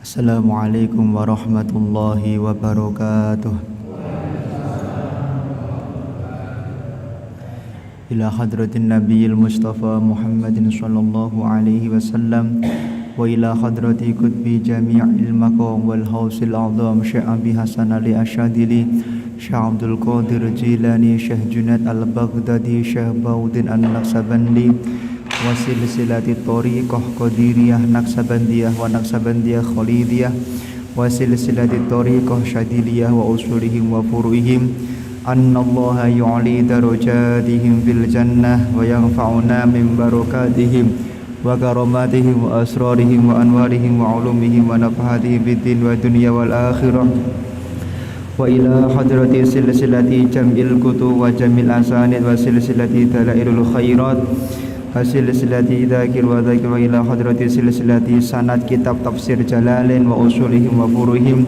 Assalamualaikum warahmatullahi wabarakatuh. Ila hadratin nabiyil mustafa Muhammadin sallallahu alaihi wasallam wa ila hadrati qutbi jami'il maqam wal hausil a'zam Syekh Abi Hasan Ali Asyadili, Syekh Abdul Qadir Jilani, Syekh Junaid Al-Baghdadi, Syekh Baudin An-Naqsabandi wa silsilati tariqah qadiriyah naqsabandiyah wa naqsabandiyah khalidiyah wa silsilati tariqah syadiliyah wa usulihim wa furu'ihim annallaha yu'li darajatihim fil jannah wa yanfa'una min barakatihim wa karamatihim wa asrarihim wa anwarihim wa ulumihim wa nafahatihim fid din wa dunya wal akhirah wa ila hadrati silsilati jam'il kutub wa jamil asanid wa silsilati dalailul khairat silsilati dzakir wa dzakir wa ila hadrati silsilati sanad kitab tafsir Jalalain wa usulihim wa furuhim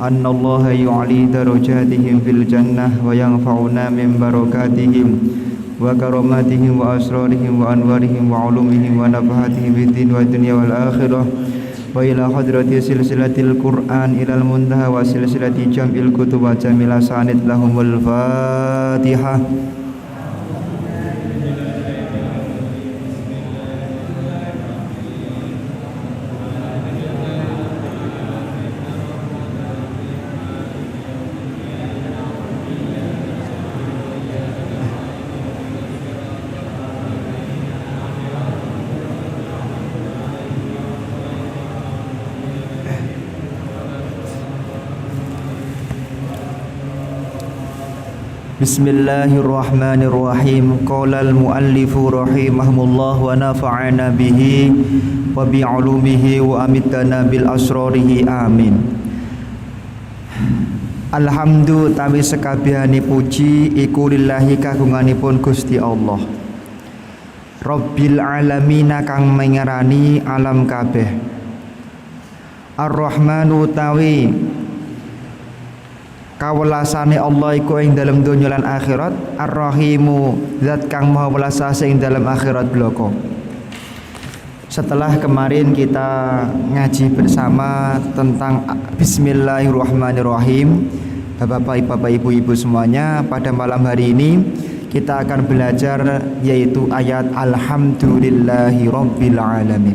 annallaha yu'li darajatihim fil jannah wa yanfa'una min barakatihim wa karamatihim wa asrarihim wa anwarihim wa ulumihim wa nafahatihim fid din wa dunya wal akhirah wa ila hadrati silsilatil Qur'an ilal muntaha wa silsilati jam'il kutub wa jamil asanid lahumul Fatihah. Bismillahirrahmanirrahim. Qala al-muallifu rahimahullah wa nafa'ana bihi wa bi'ulumihi wa amitana bil asrarihi amin. Alhamdu tawi sekabehane puji iku lillahi kagunganipun Gusti Allah, Rabbil alamin kang mengerani alam kabeh, Ar-Rahmanu tawi kawelasane Allah iku ing dalem donya lan akhirat, Ar-Rahimu zat kang maha welas ing dalem akhirat bloko. Setelah kemarin kita ngaji bersama tentang Bismillahirrahmanirrahim, Bapak Ibu semuanya, pada malam hari ini kita akan belajar yaitu ayat Alhamdulillahi Rabbil Alamin.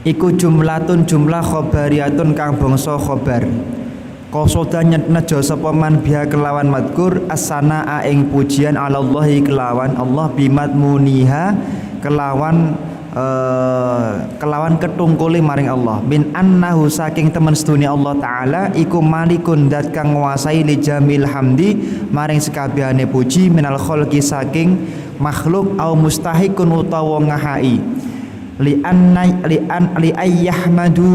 Iku jumlatun jumlah khobariyatun kang bangsa khobar. Qasada nejo sapa man biha kelawan madkur as-sanaa ing pujian alallahi kelawan Allah bimadmuniha kelawan ketungkule maring Allah min annahu saking temen sedunia Allah taala iku malikun dat kang nguasai li jamil hamdi maring sekabehane puji minal khalqi saking makhluk au mustahikun utawa ngahai li ayyahmadu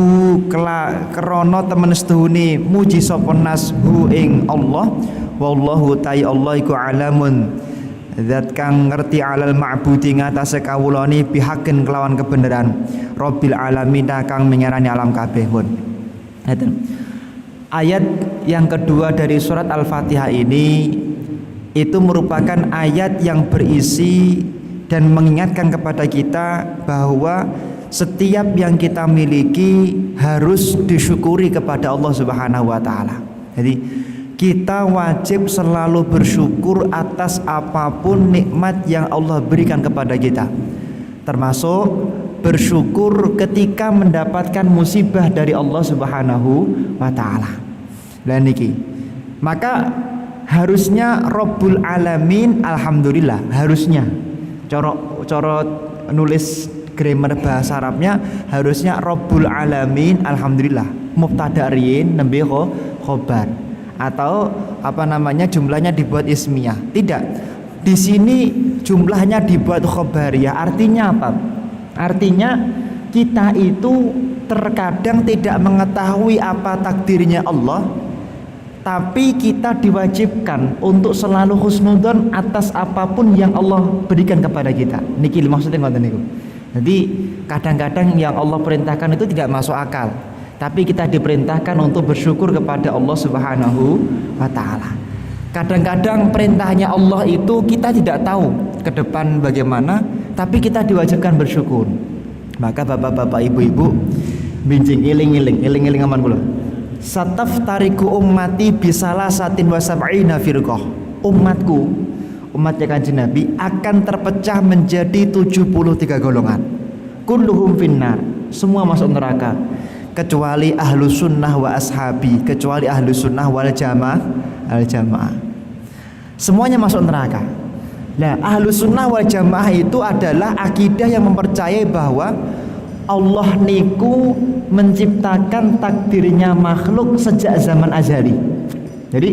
krana temen setuhune muji sapa nas hu ing Allah wallahu ta'i Allah iku alamun zat kang ngerti alal ma'budi ngatasé kawulane bihaken kelawan kebenaran Rabbil alamin kang mengerani alam kabeh pun. Ayat yang kedua dari surat Al-Fatihah ini itu merupakan ayat yang berisi dan mengingatkan kepada kita bahwa setiap yang kita miliki harus disyukuri kepada Allah Subhanahu wa taala. Jadi kita wajib selalu bersyukur atas apapun nikmat yang Allah berikan kepada kita. Termasuk bersyukur ketika mendapatkan musibah dari Allah Subhanahu wa taala. Lah niki. Maka harusnya Rabbul Alamin alhamdulillah, harusnya Coro nulis grammar bahasa Arabnya harusnya Rabbul Alamin alhamdulillah, mubtada riyin nembe khobar atau jumlahnya dibuat ismiyah. Tidak, di sini jumlahnya dibuat khobariyah. Artinya apa? Artinya kita itu terkadang tidak mengetahui apa takdirnya Allah, tapi kita diwajibkan untuk selalu husnudzon atas apapun yang Allah berikan kepada kita. Niki maksudnya ngoten niku. Jadi kadang-kadang yang Allah perintahkan itu tidak masuk akal, tapi kita diperintahkan untuk bersyukur kepada Allah Subhanahu wa taala. Kadang-kadang perintahnya Allah itu kita tidak tahu ke depan bagaimana, tapi kita diwajibkan bersyukur. Maka bapak-bapak, ibu-ibu, Bincing eling aman kula. Sataftariku ummati bisalah satin wa sab'ina firqah. Umatnya Kanjeng Nabi akan terpecah menjadi 73 golongan. Kulluhum finnar, semua masuk neraka kecuali ahlu sunnah wa ashabi, kecuali ahlu sunnah wal jamaah. Semuanya masuk neraka. Nah, ahlu sunnah wal jamaah itu adalah akidah yang mempercayai bahwa Allah niku menciptakan takdirnya makhluk sejak zaman azali. Jadi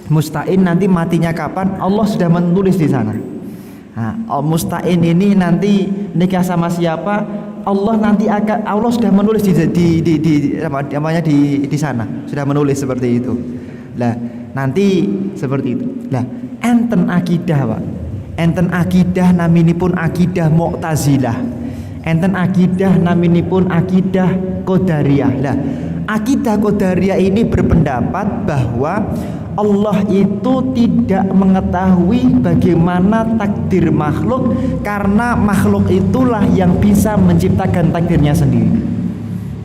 Musta'in nanti matinya kapan, Allah sudah menulis di sana. Nah, Musta'in ini nanti nikah sama siapa, Allah sudah menulis di sana, sudah menulis seperti itu. Lah, nanti seperti itu. Lah, enten akidah, Pak. Enten akidah naminipun akidah Mu'tazilah. Enten akidah naminipun akidah Qadariyah. Lah, akidah Qadariyah ini berpendapat bahwa Allah itu tidak mengetahui bagaimana takdir makhluk karena makhluk itulah yang bisa menciptakan takdirnya sendiri.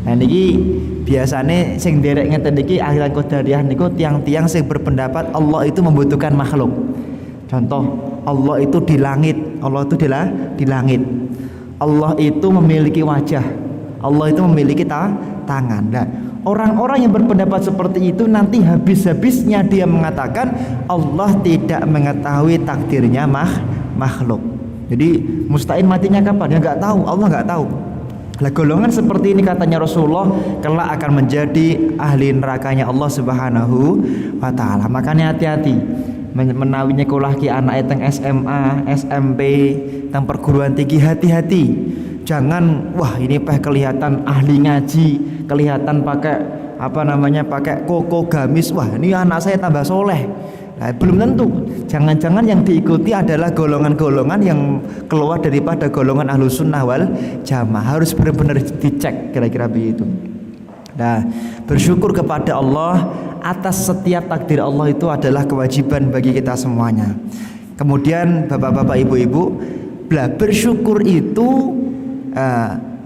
Nah niki biasanya sing derek ngeten iki ahli Qadariyah niku tiang-tiang sing berpendapat Allah itu membutuhkan makhluk. Contoh, Allah itu di langit, di langit. Allah itu memiliki wajah, Allah itu memiliki tangan. Nah, orang-orang yang berpendapat seperti itu nanti habis-habisnya dia mengatakan Allah tidak mengetahui takdirnya makhluk. Jadi Musta'in matinya kapan? Ya nggak tahu, Allah nggak tahu. Lah golongan seperti ini katanya Rasulullah kelak akan menjadi ahli nerakanya Allah Subhanahu wa taala. Makanya hati-hati menawi nyekolah ki anak teng SMA, SMP, teng perguruan tinggi, hati-hati. Jangan wah ini kelihatan ahli ngaji, kelihatan pakai pakai koko gamis, wah ini anak saya tambah soleh. Nah, belum tentu. Jangan-jangan yang diikuti adalah golongan-golongan yang keluar daripada golongan ahlu sunnah wal jamaah. Harus benar-benar dicek kira-kira begitu. Nah, bersyukur kepada Allah atas setiap takdir Allah itu adalah kewajiban bagi kita semuanya. Kemudian bapak-bapak, ibu-ibu, bersyukur itu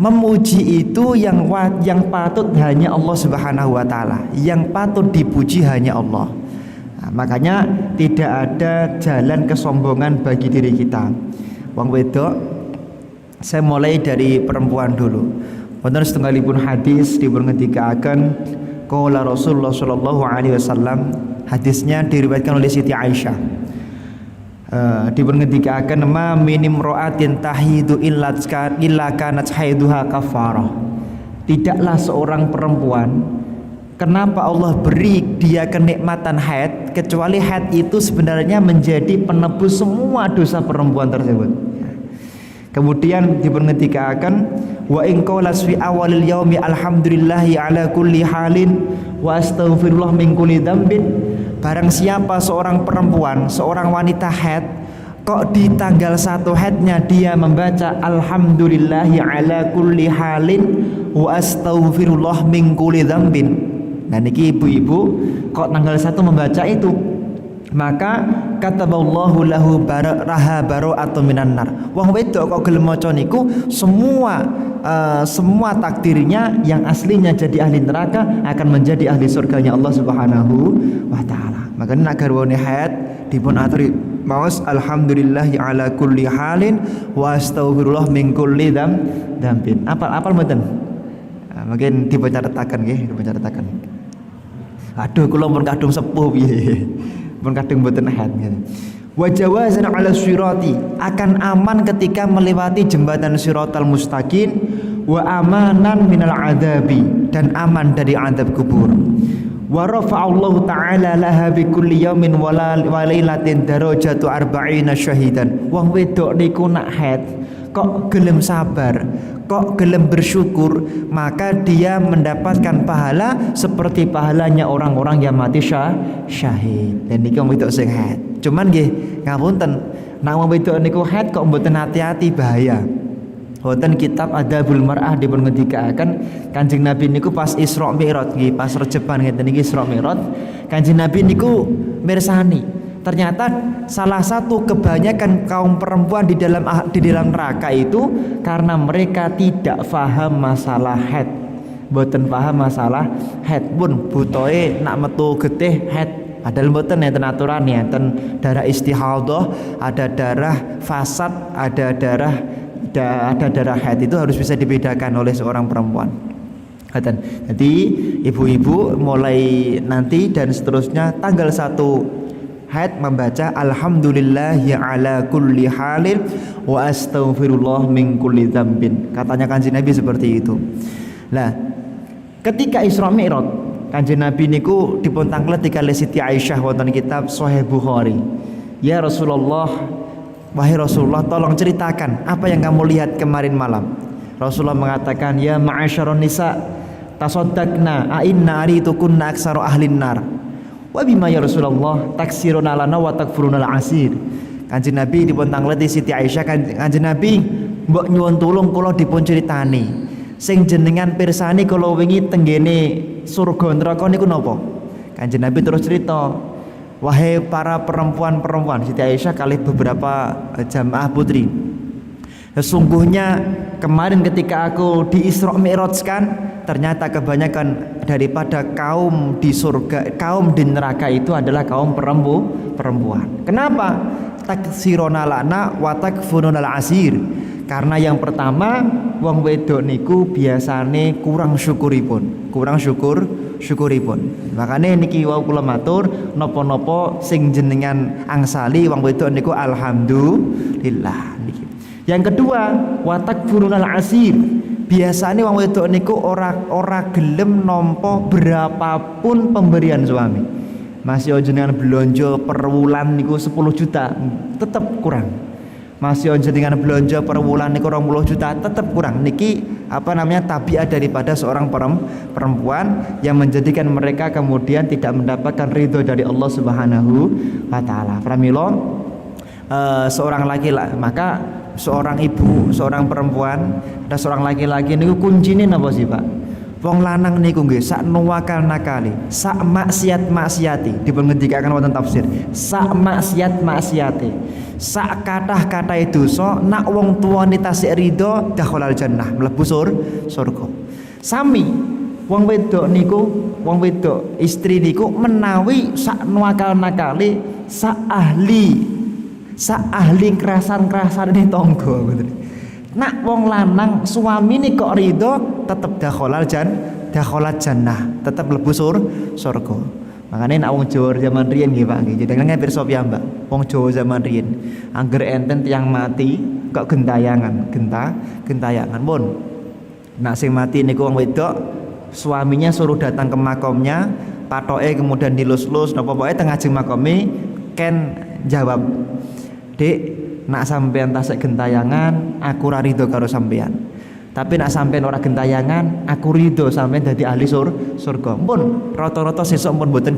memuji itu yang patut hanya Allah Subhanahu wa taala, yang patut dipuji hanya Allah. Nah, makanya tidak ada jalan kesombongan bagi diri kita. Wong wedok, saya mulai dari perempuan dulu. Wonten setunggalipun hadis dipun ngendikaken qala Rasulullah sallallahu alaihi wasallam, hadisnya diriwayatkan oleh Siti Aisyah. Dipun ngendikaken ma minim ro'atin tahidu illa kanat haiduha kafarah. Tidaklah seorang perempuan, kenapa Allah beri dia kenikmatan haid, kecuali haid itu sebenarnya menjadi penebus semua dosa perempuan tersebut. Kemudian dipun ngendikaken wa in qalas fi awalil yaumi alhamdulillahi ala kulli halin wa astaghfirullah min kulli dzambin. Barang siapa seorang perempuan, seorang wanita haid, kok di tanggal 1 haidnya dia membaca alhamdulillahi ala kulli halin wa astaghfirullah min kulli dzambin. Nah niki ibu-ibu kok tanggal 1 membaca itu, maka kataballahu lahu bara'atun minan nar. Wong wedok kok gelem maca niku semua takdirnya yang aslinya jadi ahli neraka akan menjadi ahli surganya Allah Subhanahu wa taala. Makanya nak garwane haid dipun aturi maos alhamdulillahi ala kulli halin wa astaghfirullah min kulli dzambin. Apal mboten? Mungkin dipun catetaken nggih, dipun catetaken. Aduh kula mun kadung sepuh piye. Mun kadung mboten haid ngene. Wa jawazan 'ala sirati, akan aman ketika melewati jembatan Shiratal Mustaqim, wa amanan minal adabi, dan aman dari azab kubur. Wa rafa'allahu ta'ala laha bi kulli yaumin wa lailatin darajatu 40 syahidan. Wong wedok niku nak haid kok gelem sabar, kok gelem bersyukur, maka dia mendapatkan pahala seperti pahalanya orang-orang yang mati syahid. Dan niku wedok sing haid. Cuman nggih ngapunten, nek wong wedok niku haid kok mboten hati-hati bahaya. Wonten kitab Adabul Mar'ah dipun ngendikaken Kanjeng Nabi niku pas Isra Mi'raj nggih, pas Rejeban ngeten niki Isra Mi'raj, Kanjeng Nabi niku mirsani ternyata salah satu kebanyakan kaum perempuan di dalam neraka itu karena mereka tidak faham masalah haid. Mboten paham masalah haid pun butoe nak metu getih haid. Padahal mboten enten aturan enten darah istihadah, ada darah fasad, ada darah haid, itu harus bisa dibedakan oleh seorang perempuan. Jadi ibu-ibu mulai nanti dan seterusnya tanggal 1 haid membaca alhamdulillahi ala kulli halin wa astaghfirullah min kulli dzambin. Katanya Kanjeng Nabi seperti itu. Nah, ketika Isra Mi'raj Kanjeng Nabi niku dipun tanglet kali Siti Aisyah wonten kitab Sahih Bukhari. Ya Rasulullah, wahai Rasulullah, tolong ceritakan apa yang kamu lihat kemarin malam. Rasulullah mengatakan, ya ma'asyaron nisa tasaddaqna a inna aritukunna aksaru ahlin nar. Wa bima ya Rasulullah taksiruna lana wa takfuruna al-asir. Kanjeng Nabi dipun tanglet Siti Aisyah, Kanjeng Nabi mbok nyuwun tulung kula dipun critani sing jenengan pirsani kala wingi tenggene surga neraka niku napa? Kanjeng Nabi terus cerita, wahai para perempuan-perempuan, Siti Aisyah kali beberapa jamaah putri, sesungguhnya kemarin ketika aku di Isra Mi'rajkan, ternyata kebanyakan daripada kaum di surga, kaum di neraka itu adalah kaum perempuan. Kenapa? Taksirona lana wa takfununa al-asir. Karena yang pertama, wong wedok niku biasane kurang syukuripun. Makanya niki wau kula matur napa-napa sing jenengan angsali wong wedok niku alhamdulillah niki. Yang kedua, wa takfurunal asir. Biasane wong wedok niku ora gelem nampa berapapun pemberian suami. Masih jenengan belanja per wulan niku 10 juta, tetap kurang. Masih jenengan belanja per bulan niku 20 juta, tetap kurang. Niki tabiat daripada seorang perempuan yang menjadikan mereka kemudian tidak mendapatkan ridho dari Allah Subhanahu wa taala. Pramila seorang laki-laki, maka seorang ibu, seorang perempuan dan seorang laki-laki niku kuncine napa sih, Pak? Wong lanang niku nggih sak nuwakal nakali, sak maksiat-maksiati, dipun ngendikaken wonten tafsir. Sak maksiat-maksiati, sak kathah-kathah dosa, nak wong tuwane tasik ridho dakhalal jannah, mlebu surga. Sami wong wedok istri niku menawi sak nuwakal nakali, sak ahli kerasan-kerasane tangga ngoten. Nak wong lanang suamine kok ridho, tetep dakhalal jannah, tetep mlebu surga. Makanya nak wong Jawa zaman riyen nggih Pak nggih, jenengan pirsa piyambak. Wong Jawa zaman riyen angger enten tiyang mati kok gentayangan. Pun. Nak sing mati niku wong wedok, suaminya suruh datang ke makamnya, patoke kemudian dilus-lus napa pokoke teng ngajeng makame ken jawab, "Dik, nak sampean tasik gentayangan, aku ora rido karo sampean. Tapi nak sampean ora gentayangan, aku rido sampean dadi ahli surga." Pun rata-rata sesuk pun mboten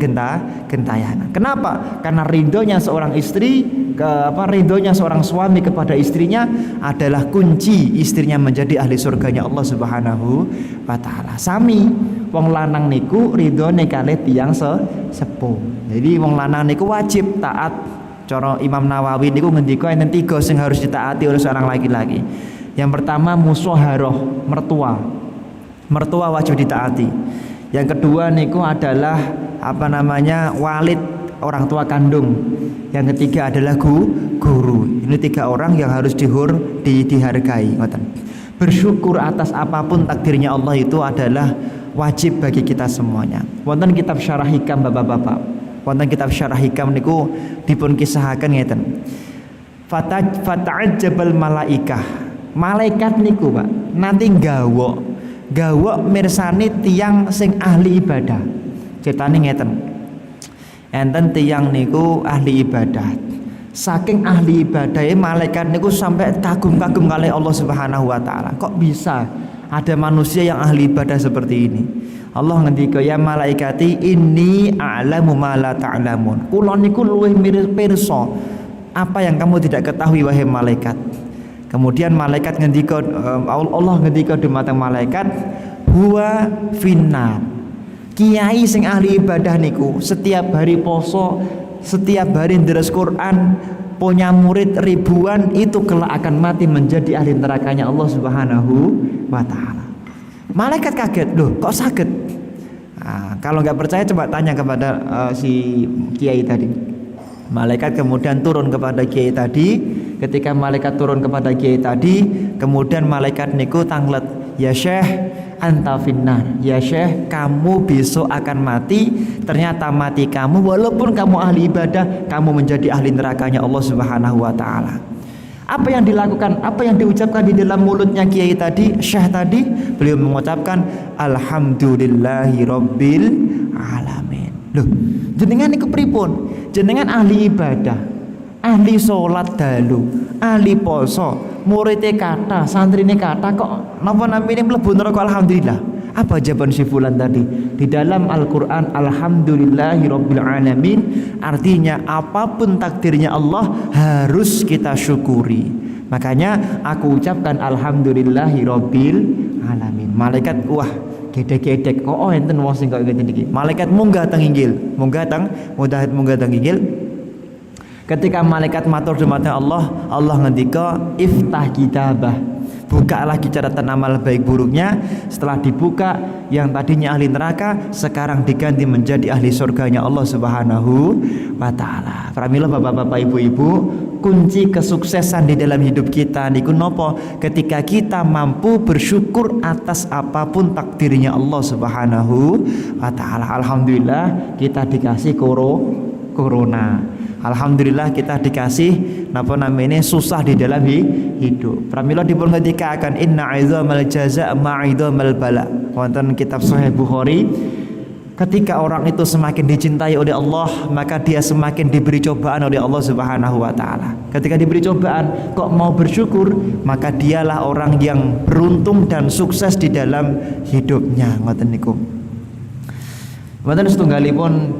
gentayangan. Kenapa? Karena ridhonya seorang istri, ridhonya seorang suami kepada istrinya adalah kunci istrinya menjadi ahli surganya Allah Subhanahu wa taala. Sami wong lanang niku ridhone kalih tiyang sepuh. Jadi wong lanang niku wajib taat. Cara Imam Nawawi niku ngendika enten 3 sing harus ditaati oleh seorang laki-laki. Yang pertama musyawarah, mertua wajib ditaati. Yang kedua niku adalah walid, orang tua kandung. Yang ketiga adalah guru. Ini 3 orang yang harus dihargai. Bersyukur atas apapun takdirnya Allah itu adalah wajib bagi kita semuanya. Wonten kitab Syarah Hikam Bapak-bapak. Wonten kitab Syarah Hikam niku dipun kisahaken ngeten. Fata'ajjabal malaikah. Malaikat niku, Pak, nanti gawok mirsani tiyang sing ahli ibadah. Critane ngeten. Enten tiyang niku ahli ibadah. Saking ahli ibadahe malaikat niku sampai kagum-kagum kali Allah Subhanahu wa taala. Kok bisa ada manusia yang ahli ibadah seperti ini? Allah ngendika, ya malaikati inni a'lamu ma la ta'lamun. Kula niku luwih pirsa apa yang kamu tidak ketahui wahai malaikat. Kemudian malaikat ngendika, Allah ngendika dumateng malaikat, huwa finnar. Kiai sing ahli ibadah niku setiap hari poso, setiap hari deres Quran, punya murid ribuan, itu kelak akan mati menjadi ahli nerakanya Allah Subhanahu wa taala. Malaikat kaget, loh kok sakit? Nah, kalau nggak percaya coba tanya kepada si kiai tadi. Malaikat kemudian turun kepada kiai tadi. Ketika malaikat turun kepada kiai tadi, kemudian malaikat niku tanglet, ya Syekh anta finnar, ya Syekh kamu besok akan mati. Ternyata mati kamu walaupun kamu ahli ibadah, kamu menjadi ahli nerakanya Allah Subhanahu wa taala. Apa yang dilakukan, apa yang diucapkan di dalam mulutnya kiai tadi, Syekh tadi? Beliau mengucapkan alhamdulillahi rabbil alamin. Loh, jenengan niku pripun? Jenengan ahli ibadah, ahli sholat dalu, ahli poso, muridnya kata, santrine kata, kok napa namine mlebu neraka alhamdulillah? Apa jawaban si fulan tadi? Di dalam Al-Quran alhamdulillahi rabbil alamin, artinya apapun takdirnya Allah harus kita syukuri. Makanya aku ucapkan alhamdulillahi rabbil alamin. Malaikat wah gedek-gedek kok enten wong sing kok ngene iki. Malaikat munggah teng inggil, munggah teng inggil. Ketika malaikat matur dumateng Allah, Allah ngendika iftah kitabah, buka lagi catatan amal baik buruknya. Setelah dibuka, yang tadinya ahli neraka sekarang diganti menjadi ahli surganya Allah Subhanahu wa taala. Pramila bapak-bapak, ibu-ibu, kunci kesuksesan di dalam hidup kita niku nopo? Ketika kita mampu bersyukur atas apapun takdirnya Allah Subhanahu wa taala. Alhamdulillah kita dikasih corona. Alhamdulillah kita dikasih napa namanya susah di dalam hidup. Pramila dipun ngendikaken inna aizamal jazaa ma'idzamal bala. Wonten kitab Sahih Bukhari, ketika orang itu semakin dicintai oleh Allah, maka dia semakin diberi cobaan oleh Allah Subhanahu wa taala. Ketika diberi cobaan kok mau bersyukur, maka dialah orang yang beruntung dan sukses di dalam hidupnya. Ngoten niku. Wonten setunggalipun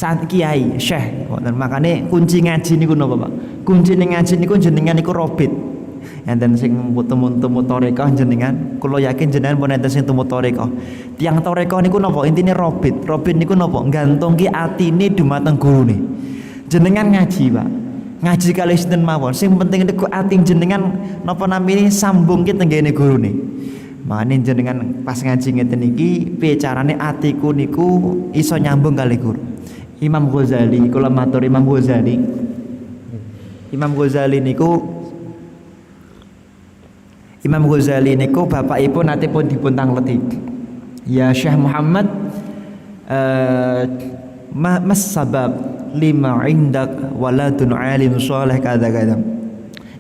kiai syekh, makanya kunci ngaji niku napa Pak? Kunci ngaji niku jenengan niku robit. Enten sing temu toreko jenengan, kula yakin jenengan pun enten sing temu toreko. Tiang toreko niku napa? Intine robit. Robit niku napa? Gantungke atine dumateng gurune. Jenengan ngaji, Pak. Ngaji kalih sinten mawon. Sing penting niku ati jenengan napa namine sambungke tenggene gurune. Makane jenengan pas ngaji ngeten iki piye carane atiku niku iso nyambung kali guru. Imam Ghazali, kula matur Imam Ghazali. Imam Ghazali niku bapakipun nate pun dipun tangleti. Ya Syekh Muhammad mas sabab lima indak waladun alim sholeh kadang-kadang.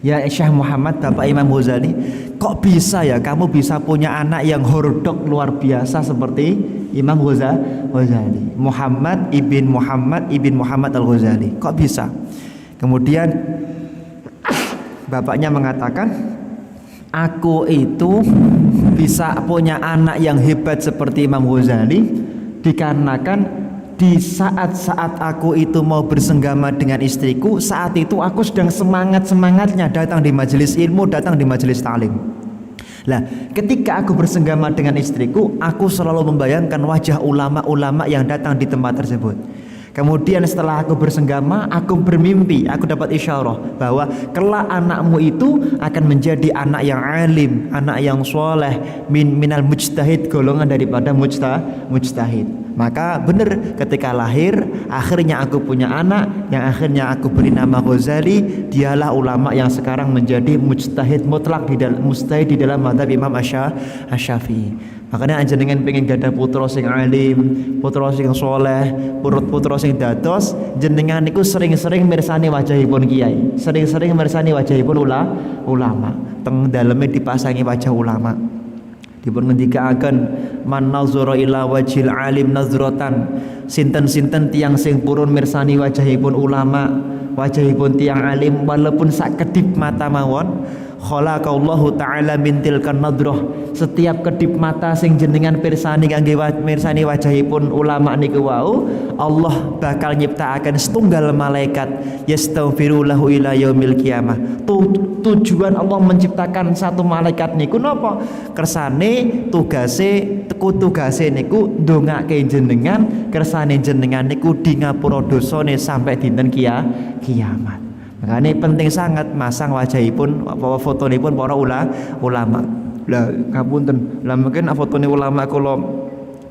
Ya Syekh Muhammad, bapak Imam Ghazali, kok bisa ya kamu bisa punya anak yang hordok luar biasa seperti Imam Ghazali, Muhammad ibn Muhammad Al-Ghazali, kok bisa? Kemudian bapaknya mengatakan, aku itu bisa punya anak yang hebat seperti Imam Ghazali dikarenakan di saat-saat aku itu mau bersenggama dengan istriku, saat itu aku sedang semangat-semangatnya datang di majelis ilmu, datang di majelis ta'lim. Lah, ketika aku bersenggama dengan istriku, aku selalu membayangkan wajah ulama-ulama yang datang di tempat tersebut. Kemudian setelah aku bersenggama, aku bermimpi, aku dapat isyarah bahwa kelak anakmu itu akan menjadi anak yang alim, anak yang soleh, minal mujtahid, golongan daripada mujtahid. Maka benar ketika lahir, akhirnya aku punya anak yang akhirnya aku beri nama Ghazali. Dialah ulama yang sekarang menjadi mujtahid mutlak di dalam mazhab Imam Asy-Syafi'i. Makanya jenengan pengen gadah putra sing alim, putra sing soleh, putra sing dados, jenengan niku sering-sering mirsani wajahipun kiai, sering-sering mirsani wajahipun ulama. Teng daleme dipasangi wajah ulama. Dipun ngendikaaken man nazara ila wajhil alim nazratan, sinten-sinten tiyang sing purun mirsani wajahipun ulama, wajahipun tiyang alim walaupun sak kedip mata mawon, khalaqallahu ta'ala min tilkan nadroh. Setiap kedip mata sing jenengan pirsani kangge mirsani wajahipun ulama niku wau, Allah bakal nyiptakaken setunggal malaikat yastaghfiru lahu ila yaumil qiyamah. Tujuan Allah menciptakan satu malaikat niku napa? Kersane tugase niku ndongake jenengan, kersane jenengan niku di ngapura dosane sampai dinten kiamat. Makanya penting sangat masang wajahipun, fotonipun para ulama. Lah ngapunten, lah mungkin fotone ulama kula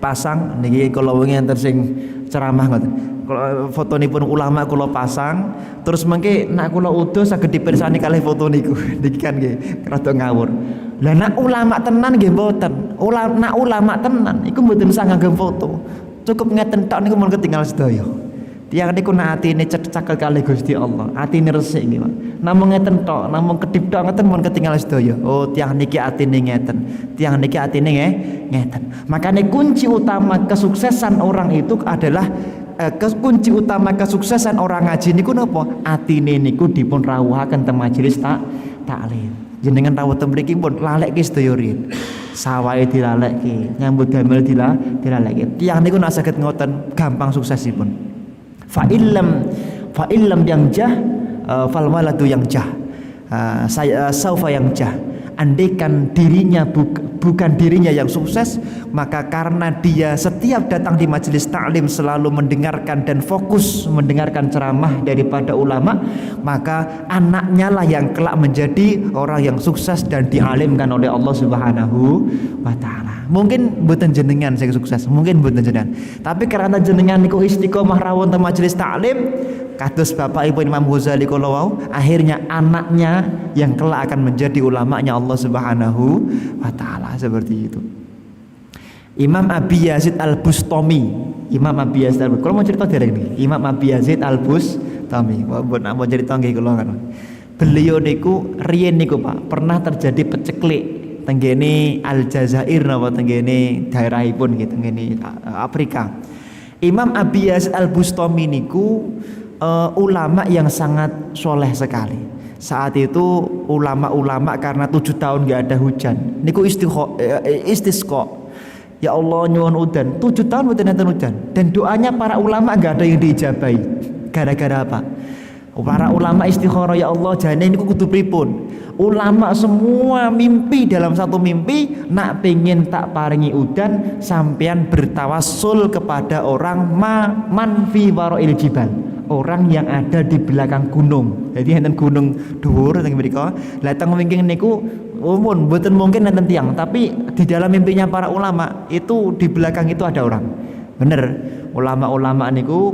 pasang niki kula wingi enten sing ceramah ngoten. Kalau fotonipun ulama kula pasang, terus mengke nak kula utus saged dipirsani kalih foto niku. Niki kan nggih rada ngawur. Lah nak ulama tenan nggih mboten. Nak ulama tenan iku mboten usah nganggo foto. Cukup ngeten tok niku mun ketinggal sedaya. Tiyang niku nak atine cecakel kalih Gusti Allah. Atine resik nggih, Pak. Namung ngeten tok, namung kedip tok ngeten mun ketinggal sedaya. Oh, tiyang niki atine ngeten. Tiyang niki atine ngeten. Makanya kunci utama kesuksesan orang itu adalah kunci utama kesuksesan orang ngaji niku napa? Atine niku dipun rawuhaken teng majelis taklim. Jenengan rawuh teng mriki pun lalekke sedaya riyin. Sawahe dilalekke, nyambut damel dilalekke. Tiyang niku nek saged ngoten gampang suksesipun. Fa illam yang jah fal waladu yang jah. Saya saufa yang jah. Andaikan dirinya bukan dirinya yang sukses, maka karena dia setiap datang di majelis taklim selalu mendengarkan dan fokus mendengarkan ceramah daripada ulama, maka anaknya lah yang kelak menjadi orang yang sukses dan dialimkan oleh Allah Subhanahu wa taala. Mungkin mboten jenengan sing sukses, mungkin mboten jenengan. Tapi karena jenengan niku istiqomah rawon teng majelis taklim, kados bapak ibu Imam Ghazali kala wau, akhirnya anaknya yang kelak akan menjadi ulamanya Allah Subhanahu wa taala, seperti itu. Imam Abi Yazid Al-Bustami, Imam Abi Yazid Al-Bustami. Kalau mau cerita derek nih, Imam Abi Yazid Al-Bustami. Mau cerita nggih kula kan. Beliau niku riyen niku Pak, pernah terjadi peceklik tenggene Aljazair napa tenggene daerahipun gitu, tenggene Afrika. Imam Abi Yazid Al-Bustami niku ulama yang sangat soleh sekali. Saat itu ulama-ulama karena 7 tahun gak ada hujan niku istisqa, ya Allah nyuwun udan, 7 tahun mboten enten hujan, dan doanya para ulama gak ada yang diijabahi. Gara-gara apa? Para ulama istikharah, ya Allah jane niku kudu pripun? Ulama semua mimpi dalam satu mimpi, nak pengen tak paringi udan, sampean bertawassul kepada orang man fi warail jibal, orang yang ada di belakang gunung. Jadi enten gunung dhuwur teng mriku. Lah teng wingking niku mboten mungkin enten tiyang, tapi di dalam mimpinya para ulama itu di belakang itu ada orang. Bener, ulama-ulama niku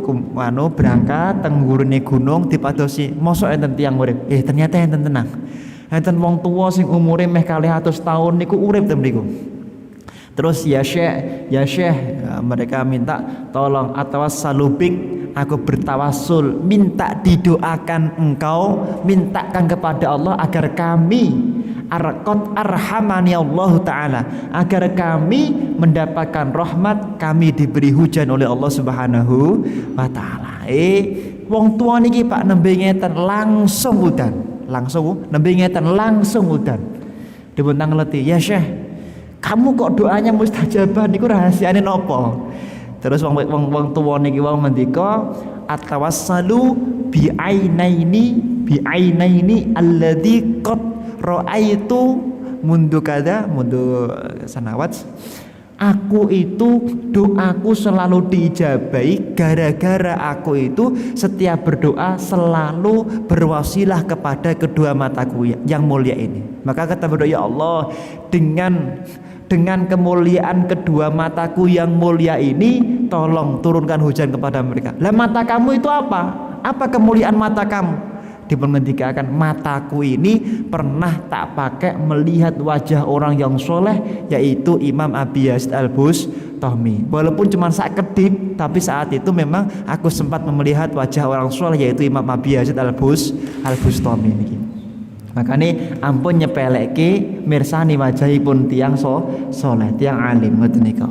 berangkat teng gurune gunung dipadosi, mosok enten tiyang urip. Ternyata enten tenang. Enten wong tuwa sing umure meh 200 tahun niku urip teng mriku. Terus ya Syekh, mereka minta tolong atawassalu bik, aku bertawassul, minta didoakan engkau, mintakan kepada Allah agar kami arhamani Allah Ta'ala, agar kami mendapatkan rahmat, kami diberi hujan oleh Allah Subhanahu wa Ta'ala. Wong tua niki Pak nembe ngeten langsung udan, langsung udan. Dibuntang leti, ya Syekh, kamu kok doanya mustajabah niku rahasiane nopo? Terus wong tuwa niki wau ngendika, atawassalu bi ainaini alladzi qad ra'aitu mundu sanawat. Aku itu doaku selalu diijabahi gara-gara aku itu setiap berdoa selalu berwasilah kepada kedua mataku yang mulia ini. Maka kata berdoa, ya Allah, dengan kemuliaan kedua mataku yang mulia ini, tolong turunkan hujan kepada mereka. Lah mata kamu itu apa? Apa kemuliaan mata kamu? Dipengendikakan, mataku ini pernah tak pakai melihat wajah orang yang soleh, yaitu Imam Abi Yazid Al-Bustami. Walaupun cuma saat kedip, tapi saat itu memang aku sempat melihat wajah orang soleh, yaitu Imam Abi Yazid Al-Bustami ini. Makanya ampun nyepeleke mirsani wajahipun tiang soleh, tiang alim ngoten nika.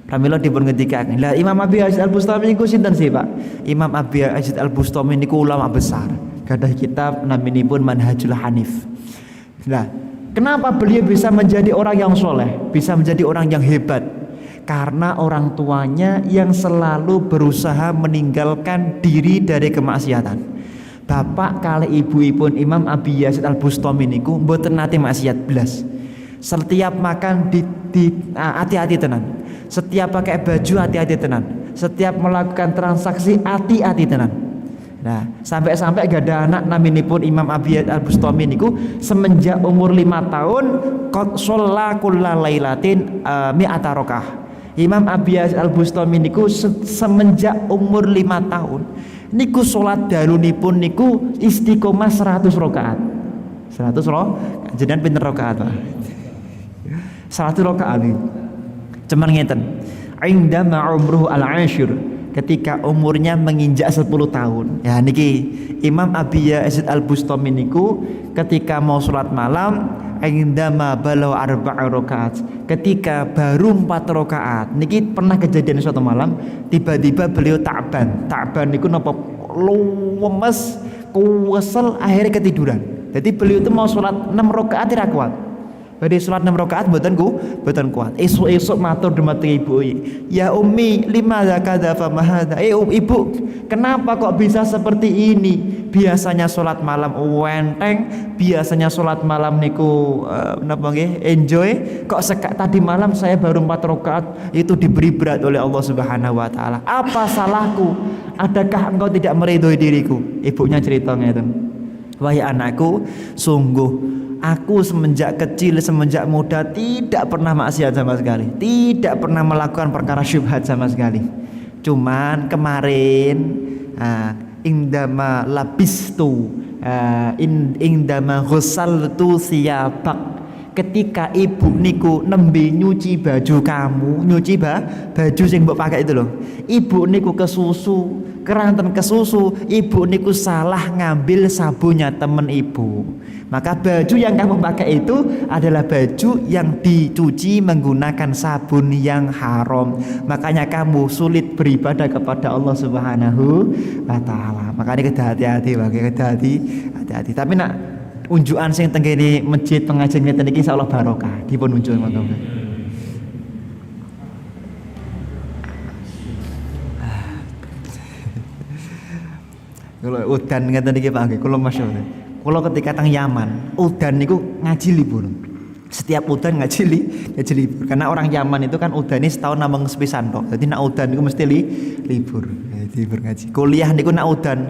Pramila dipun ngendikaken. Lah Imam Abi Yazid Al-Bustami niku sinten sih, Pak? Imam Abi Yazid Al-Bustami niku ulama besar. Gadah kitab naminipun Manhajul Hanif. Nah, kenapa beliau bisa menjadi orang yang soleh, bisa menjadi orang yang hebat? Karena orang tuanya yang selalu berusaha meninggalkan diri dari kemaksiatan. Bapak kali ibu-ibu Imam Abi Yazid Al-Bustami niku mboten nate maksiat blas. Setiap makan hati-hati tenan. Setiap pakai baju hati-hati tenan. Setiap melakukan transaksi hati-hati tenan. Nah, sampai-sampai gak ada anak naminipun Imam Abi Al-Bustami niku semenjak umur 5 tahun qad shalla kullalailatin mi'ata rakaah. Imam Abi Al-Bustami niku semenjak umur 5 tahun niku salat dalunipun niku istiqomah 100 rakaat. 100 rakaat. Jenengan pinten rakaat, Pak? 100 rakaat iki. Cuman ngeten. Indama umruhu al-ashir, ketika umurnya menginjak 10 tahun. Ya niki Imam Abi Yazid Al-Bustami niku ketika mau sholat malam indama balau arba'a rakaat, ketika baru 4 rakaat niki pernah kejadian suatu malam tiba-tiba beliau ta'ban niku napa lemes kuwesel akhirnya ketiduran. Jadi beliau itu mau sholat 6 rakaat tidak kuat. Badhe salat 6 rakaat mboten kuat. Esuk-esuk matur dumateng ibu, "Ya Ummi, lima zakadza fa mahadza?" Ibu, kenapa kok bisa seperti ini? Biasanya salat malam wenteng, biasanya salat malam niku napa nggih? Enjoy. Kok tadi malam saya baru 4 rakaat, itu diberi berat oleh Allah Subhanahu wa taala. Apa salahku? Adakah engkau tidak meridhoi diriku? Ibunya cerita ngeten. Wahai anakku, sungguh aku semenjak kecil, semenjak muda tidak pernah maksiat sama sekali, tidak pernah melakukan perkara syubhat sama sekali. Cuman kemarin indama labistu indama ghusaltu siyabak, ketika ibu niku nembe nyuci baju kamu, nyuci baju sing mbok pakai itu loh. Ibu niku keranten kesusu, ibu niku salah ngambil sabunnya temen ibu. Maka baju yang kamu pakai itu adalah baju yang dicuci menggunakan sabun yang haram. Makanya kamu sulit beribadah kepada Allah Subhanahu wa taala. Makanya hati-hati, hati-hati. Tapi nak unjukan sing tenggene masjid pengajian ngeten iki insyaallah barokah dipun unjuk monggo. Kalau udan ngeten iki Pak nggih, kula masyhur. Kula ketika teng Yaman, udan niku ngaji libur. Setiap udan ngaji libur. Karena orang Yaman itu kan udane setahun namung sepisan tok. Dadi nek udan niku mesti libur. Libur ngaji. Kuliah niku nek udan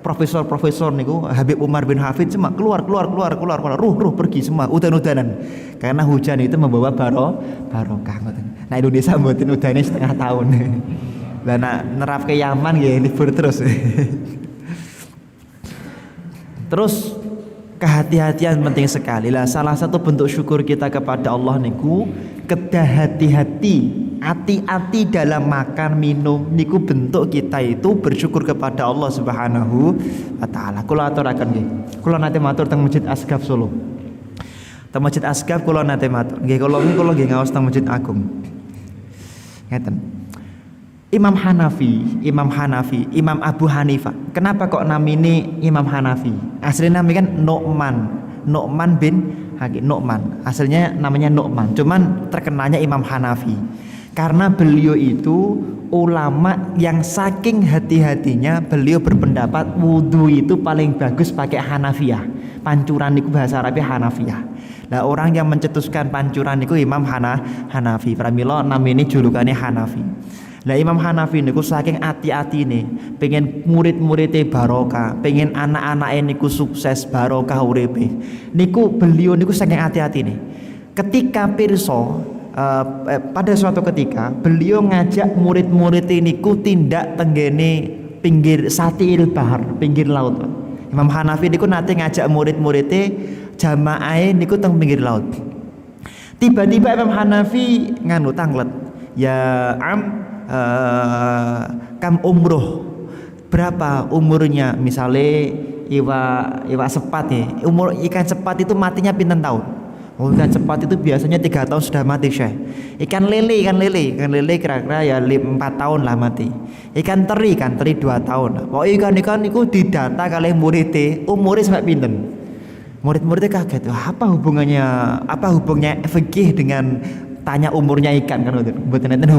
profesor niku Habib Umar bin Hafid cuma keluar ruh pergi semua udan-udanan. Karena hujan itu membawa barokah ngoten. Nah Indonesia mboten udane setengah tahun. Lah nek nerapke Yaman nggih libur terus. Terus kehati-hatian penting sekali lah. Salah satu bentuk syukur kita kepada Allah niku kedah hati-hati, hati-hati dalam makan minum niku bentuk kita itu bersyukur kepada Allah Subhanahu wa taala. Kula aturaken nggih. Kula nate matur teng Masjid Asgaf Solo. Teng Masjid Asgaf kula nate matur. Nggih kula nggih ngaos teng Masjid Agung. Ngeten. Imam Hanafi, Imam Abu Hanifah. Kenapa kok namine Imam Hanafi? Aslinya namanya kan Nu'man bin Hakim. Nu'man. Aslinya namanya Nu'man. Cuman terkenalnya Imam Hanafi. Karena beliau itu ulama yang saking hati-hatinya beliau berpendapat wudu itu paling bagus pakai Hanafiyah. Pancuran itu bahasa Arabnya Hanafiyah. Nah orang yang mencetuskan pancuran itu Imam Hanafi. Pramila namanya julukannya Hanafi. Lah Imam Hanafi niku saking ati-atine pengen murid-muridnya barokah, pengen anak-anake niku sukses barokah uripe. Niku beliau niku saking ati-atine. Ketika pirsa pada suatu ketika beliau ngajak murid-murid niku tindak tenggene pinggir Satil Bahar, pinggir laut. Imam Hanafi niku nate ngajak murid-muridnya jamaah niku teng pinggir laut. Tiba-tiba Imam Hanafi nganu tanglet. Ya kam umroh, berapa umurnya? Misalnya iwa sepat ya, umur ikan sepat itu matinya pinten tahun? Ikan sepat itu biasanya 3 tahun sudah mati Syekh. Ikan lele kira-kira ya 4 tahun lah mati. Ikan teri 2 tahun. Ikan itu didata kali muridnya umurnya sampai pinten? Murid-muridnya kaget, apa hubungannya fikih dengan tanya umurnya ikan kan mboten enten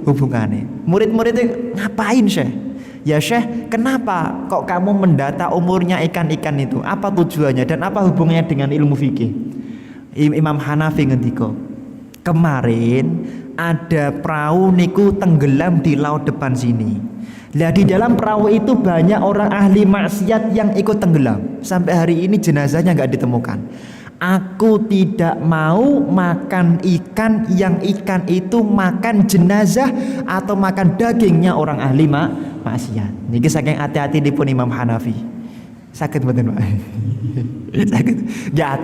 hubungannya. Murid-muridnya ngapain Syekh? Ya Syekh, kenapa kok kamu mendata umurnya ikan-ikan itu? Apa tujuannya dan apa hubungannya dengan ilmu fikih? Imam Hanafi ngendika, kemarin ada perahu niku tenggelam di laut depan sini. Lah di dalam perahu itu banyak orang ahli maksiat yang ikut tenggelam. Sampai hari ini jenazahnya nggak ditemukan. Aku tidak mau makan ikan yang ikan itu makan jenazah atau makan dagingnya orang ahli maksiat. Niki saking hati-hati dipun Imam Hanafi. Sakit mboten Pak? Sakit. Ya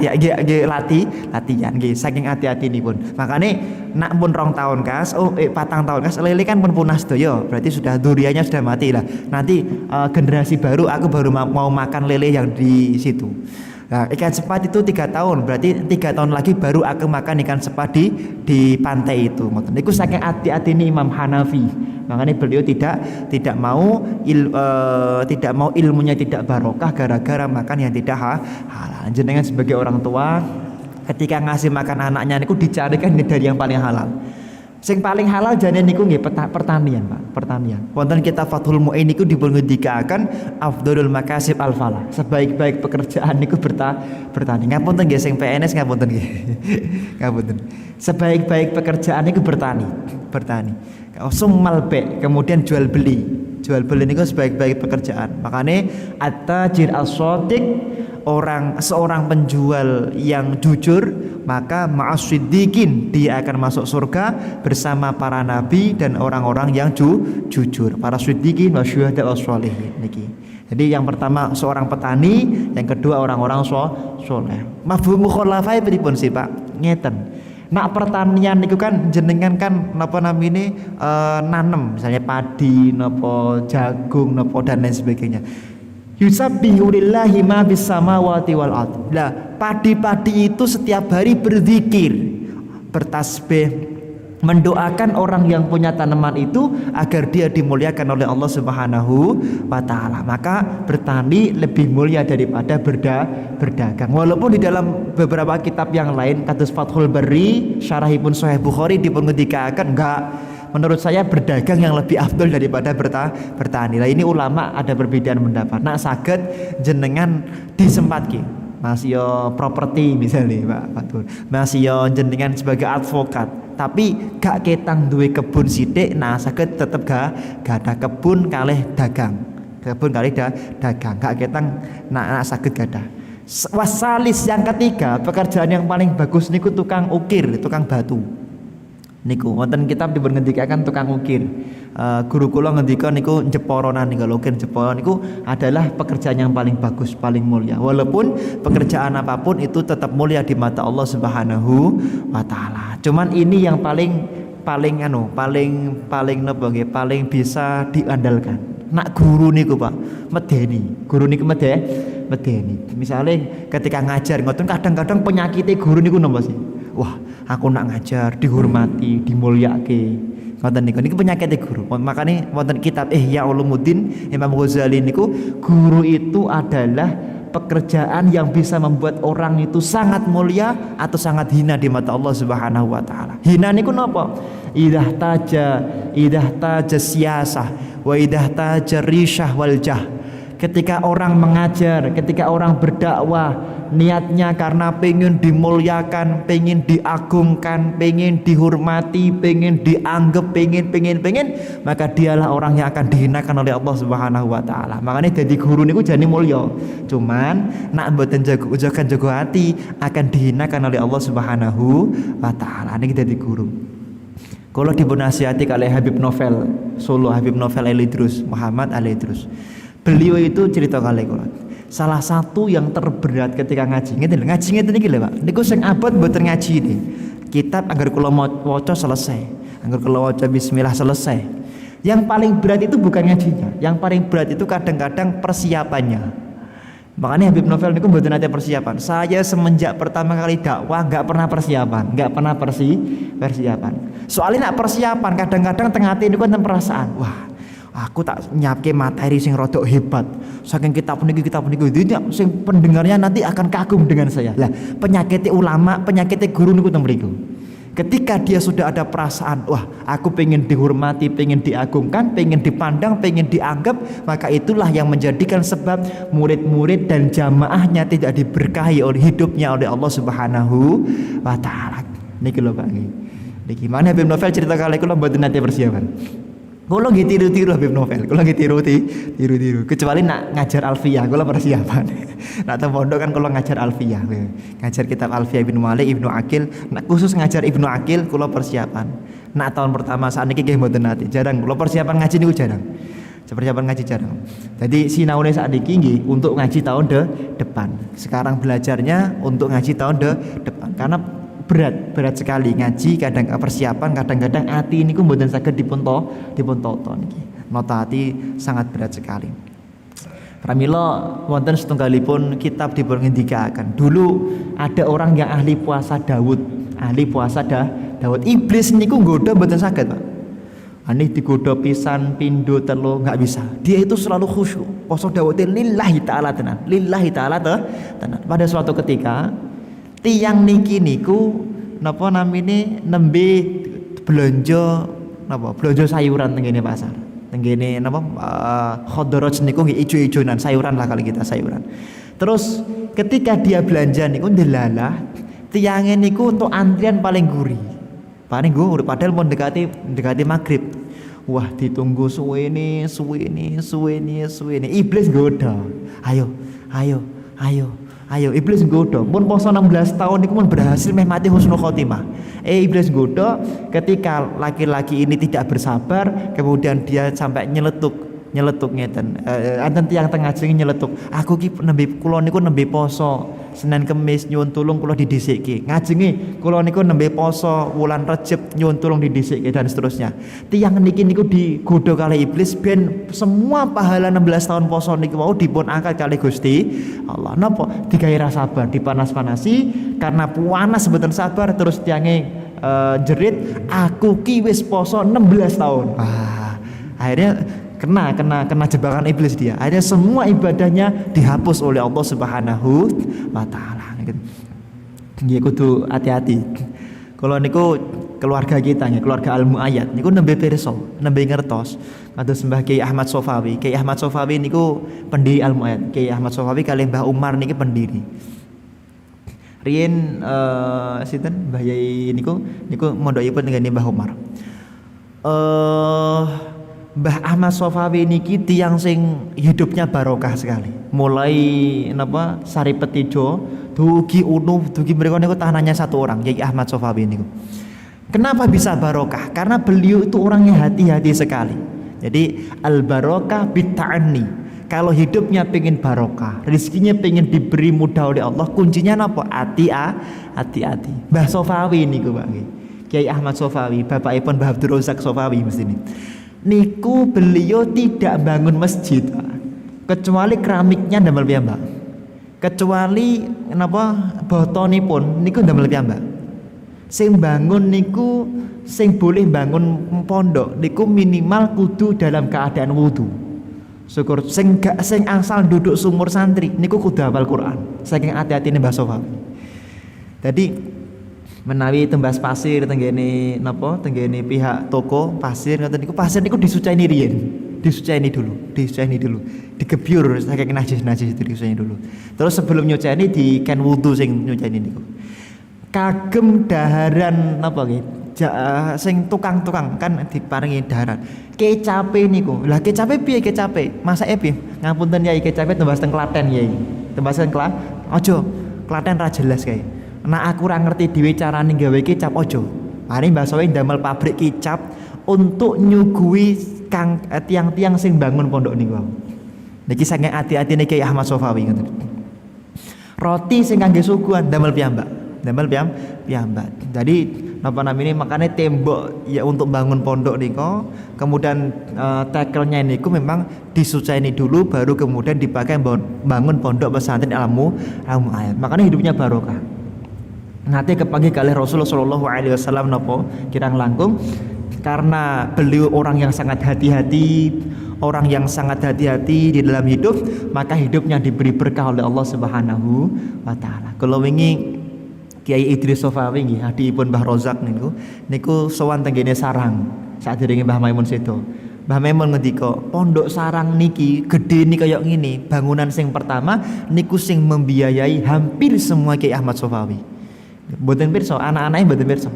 latihan nggih saking hati-hati nipun. Makane nak pun 2 tahun kas, 4 tahun kas lele kan pun punah sedaya. Berarti sudah duriannya sudah mati lah. Nanti generasi baru aku baru mau makan lele yang di situ. Nah, ikan sepat itu 3 tahun, berarti 3 tahun lagi baru aku makan ikan sepat di pantai itu. Itu saking hati-hati ini Imam Hanafi. Makanya beliau tidak mau ilmunya tidak barokah gara-gara makan yang tidak halal. Jenengan sebagai orang tua ketika ngasih makan anaknya niku dicarikan dari yang paling halal. Sing paling halal jane niku nggih pertanian, Pak, pertanian. Wonten kitab Fathul Mu'in niku dipun ngendikaken afdhalul makasib al-falah. Sebaik-baik pekerjaan niku bertani. Ngapunten nggih sing PNS ngapunten nggih. Ngapunten. Sebaik-baik pekerjaan niku bertani. Summal be, kemudian jual beli. Jual beli niku sebaik-baik pekerjaan. Makane at-tajir as-shadiq, seorang penjual yang jujur, maka ma'as-siddiqin, dia akan masuk surga bersama para nabi dan orang-orang yang jujur, para siddiqin wa syuhada was-sholihin niki. Jadi yang pertama seorang petani, yang kedua orang-orang soleh. Mafhum mukhalafah pripun sih Pak? Ngeten. Nak pertanian niku kan jenengan kan napa namine nanem misalnya padi, napa jagung, napa dan lain sebagainya. Yusabbihu lillahi ma bis samawati wal ard. Lah, padi-padi itu setiap hari berzikir, bertasbih, mendoakan orang yang punya tanaman itu agar dia dimuliakan oleh Allah Subhanahu wa taala. Maka bertani lebih mulia daripada berdagang. Walaupun di dalam beberapa kitab yang lain kados Fathul Bari, Syarahipun Sahih Bukhari dipun ngendikaken enggak, menurut saya berdagang yang lebih afdol daripada bertani. Lah ini ulama ada perbedaan pendapat. Nak saged jenengan disempatke. Masih yo properti misalnya Pak Fatul. Masih yo jenengan sebagai advokat, tapi gak ketang duwe kebun sithik, nah saged tetep gak ada kebun kalih dagang. Kebun kalih dagang, gak ketang nak saged gadah. Wasalis yang ketiga, pekerjaan yang paling bagus niku tukang ukir, tukang batu. Niku wonten kitab dipun ngendikaken tukang ukir. Guru kula ngendika niku jeporonan niku ukir jeporo niku adalah pekerjaan yang paling bagus, paling mulia. Walaupun pekerjaan apapun itu tetap mulia di mata Allah Subhanahu wa taala. Cuman ini yang paling napa nggih, paling bisa diandalkan. Nak guru niku Pak, medeni. Guru niku medeni. Misalnya ketika ngajar ngoten kadang-kadang penyakitnya guru niku napa sih? Wah, aku nak ngajar dihormati, dimulyake. Ngoten niku penyakitnya guru. Makanya wonten kitab Ihya Ulumuddin Imam Ghazali niku, guru itu adalah pekerjaan yang bisa membuat orang itu sangat mulia atau sangat hina di mata Allah Subhanahu wa taala. Hina niku napa? Idah taja siyasah wa idah taja rishah wal jah. Ketika orang mengajar, ketika orang berdakwah, niatnya karena pengen dimuliakan, pengen diagungkan, pengen dihormati, pengen dianggap, pengen, maka dialah orang yang akan dihinakan oleh Allah Subhanahu wa taala. Makanya jadi guru niku jane mulya. Cuman nak mboten jago hati akan dihinakan oleh Allah Subhanahu wa taala. Niki dadi guru. Kalau dipun nasihati kali Habib Novel Solo, Habib Novel Elidrus, Muhammad Elidrus. Beliau itu cerita kali kula. Salah satu yang terberat ketika ngaji ngeten iki lho Pak. Niku sing abot mboten ngaji iki. Kitab anggar kula waca selesai. Anggar kula waca bismillah selesai. Yang paling berat itu bukan ngajinya. Yang paling berat itu kadang-kadang persiapannya. Makanya Habib Novel niku mboten nate persiapan. Saya semenjak pertama kali dakwah enggak pernah persiapan. Soalnya nak persiapan kadang-kadang tengah hati niku enten perasaan. Wah, aku tak nyapke materi sing rodok hebat. Saking kitab niki sing pendengarnya nanti akan kagum dengan saya. Lah, penyakitnya ulama, penyakitnya guru niku teng mriku. Ketika dia sudah ada perasaan, wah, aku pengen dihormati, pengen diagungkan, pengen dipandang, pengen dianggap, maka itulah yang menjadikan sebab murid-murid dan jamaahnya tidak diberkahi oleh hidupnya oleh Allah Subhanahu wa taala. Niki lho Pak niki. Niki mana Habib Novel cerita kali kula mboten nate persiapan. Kula nggih tiru-tiru Habib Novel, kula nggih tiru-tiru. Kecuali nak ngajar Alfiyah, kula persiapan. Nak teng pondok kan kula ngajar Alfiyah, ngajar kitab Alfiyah Ibnu Malik, Ibnu Aqil. Nak khusus ngajar Ibnu Aqil kula persiapan. Nak tahun pertama saat niki nggih mboten nate, jarang kula persiapan ngaji niku jarang. Persiapan ngaji jarang. Jadi sinaune saat niki nggih untuk ngaji tahun depan. Sekarang belajarnya untuk ngaji tahun depan. Karena berat sekali ngaji, kadang persiapan, kadang-kadang ati niku mboten saged dipun toto niki. Nota ati sangat berat sekali. Pramila wonten setunggalipun kitab dipun ngendikaken. Dulu ada orang yang ahli puasa Daud. Daud. Iblis niku nggoda mboten saged, Pak. Ani digoda pisan, pindho, telu enggak bisa. Dia itu selalu khusyuk. Poso Daud lillahi taala tenan. Tenan. Pada suatu ketika tiang niki niku napa namine nembe belanja sayuran tenggene pasar. Tenggene napa khodoroj niku nggih ijo-ijonan sayuran lah kalau kita sayuran. Terus ketika dia belanja niku ndelalah tiange niku untuk antrian paling gurih. Padahal mau mendekati maghrib. Wah, ditunggu suwene. Iblis goda. Ayo iblis nggoda. Mun poso 16 tahun niku mun berhasil meh mati husnul khotimah. Iblis nggoda ketika laki-laki ini tidak bersabar, kemudian dia sampai nyeletuk ngeten. Anten tiyang tengah jeneng nyeletuk. Aku ki kula niku nembe poso Senin Kemis nyuwun tulung kula didhisikke. Ngajenge kula niku nembe poso wulan Rejab nyuwun tulung didhisikke dan seterusnya. Tiyang niki niku digodha kali iblis ben semua pahala 16 tahun poso niku mau dipun angkat kali Gusti Allah. Napa? Digawe ra sabar, dipanas-panasi karena panas mboten sabar terus tiyange jerit, aku ki wis poso 16 tahun. Akhirnya kena jebakan iblis dia. Akhirnya semua ibadahnya dihapus oleh Allah Subhanahu wa taala. Nggih kudu hati-hati. Kalau niku keluarga kita nggih, keluarga Al Muayyad niku nembe pirsa, nembe ngertos. Kados Mbah Kiai Ahmad Sofawi. Kiai Ahmad Sofawi niku pendiri Al Muayyad. Kiai Ahmad Sofawi kalih Mbah Umar niki pendiri. Riyen sinten Mbah Yai niku mondokipun tenggene Mbah Umar. Mbah Ahmad Sofawi niki tiyang sing hidupnya barokah sekali. Mulai Sari Petijo, dugi mriku niku tahanannya satu orang, Kiai Ahmad Sofawi niku. Kenapa bisa barokah? Karena beliau itu orangnya hati-hati sekali. Jadi al barokah bitta'anni. Kalau hidupnya pengen barokah, rezekinya pengen diberi mudah oleh Allah, kuncinya napa? Hati-hati. Mbah Sofawi niku, Pak. Kiai Ahmad Sofawi, bapakipun Mbah Abdul Razak Sofawi mestine. Niku beliau tidak bangun masjid, kecuali keramiknya ndamel piyambak. Kecuali botonipun niku ndamel piyambak. Sing bangun niku sing boleh bangun pondok niku minimal kudu dalam keadaan wudu. Syukur sing asal duduk sumur santri niku kudu hafal Quran. Saking hati-hatine Mbah Sofawi. Jadi menawi tembas pasir tenggene pihak toko pasir ngoten niku pasir niku disucaini riyen. Disucaini dulu. Digebyur saking najis itu disucaini dulu. Terus sebelum nyucaini di kan wudu sing nyucaini niku. Kagem daharan sing tukang-tukang kan diparingi daharan. Kecape niku. Lah kecape piye kecape? Masake piye? Ngapunten Yai, kecape tembas teng Klaten Yai. Tembas teng Aja Klaten ra jelas kae. Nah aku ora ngerti dhewe carane gawe kecap ojo. Mari Mbah Sowe ndamel pabrik kecap untuk nyuguhi tiang-tiang sing bangun pondok niku. Niki saking ati-atine Kiai Ahmad Sofawi ngoten. Roti sing kangge suguhan ndamel piyambak. Jadi makanya tembok ya untuk bangun pondok niku, kemudian tekelnya niku memang disucaini dulu baru kemudian dipakai bangun pondok pesantren ilmu ayat. Makanya hidupnya barokah. Nanti kepanggil kali Rasulullah Shallallahu Alaihi Wasallam nopo kirang langkung karena beliau orang yang sangat hati-hati di dalam hidup, maka hidupnya diberi berkah oleh Allah Subhanahu wa taala. Kalau wingi Kiai Idris Sofawi nggih adipun Mbah Rozak niku sowan tenggene sarang sadurunge Mbah Maimun sedo. Mbah Maimun ngendika, pondok sarang niki gede nih kayak ngene, bangunan sing pertama niku sing membiayai hampir semua Kiai Ahmad Sofawi. Mboten pirsa, anak-anake mboten pirsa.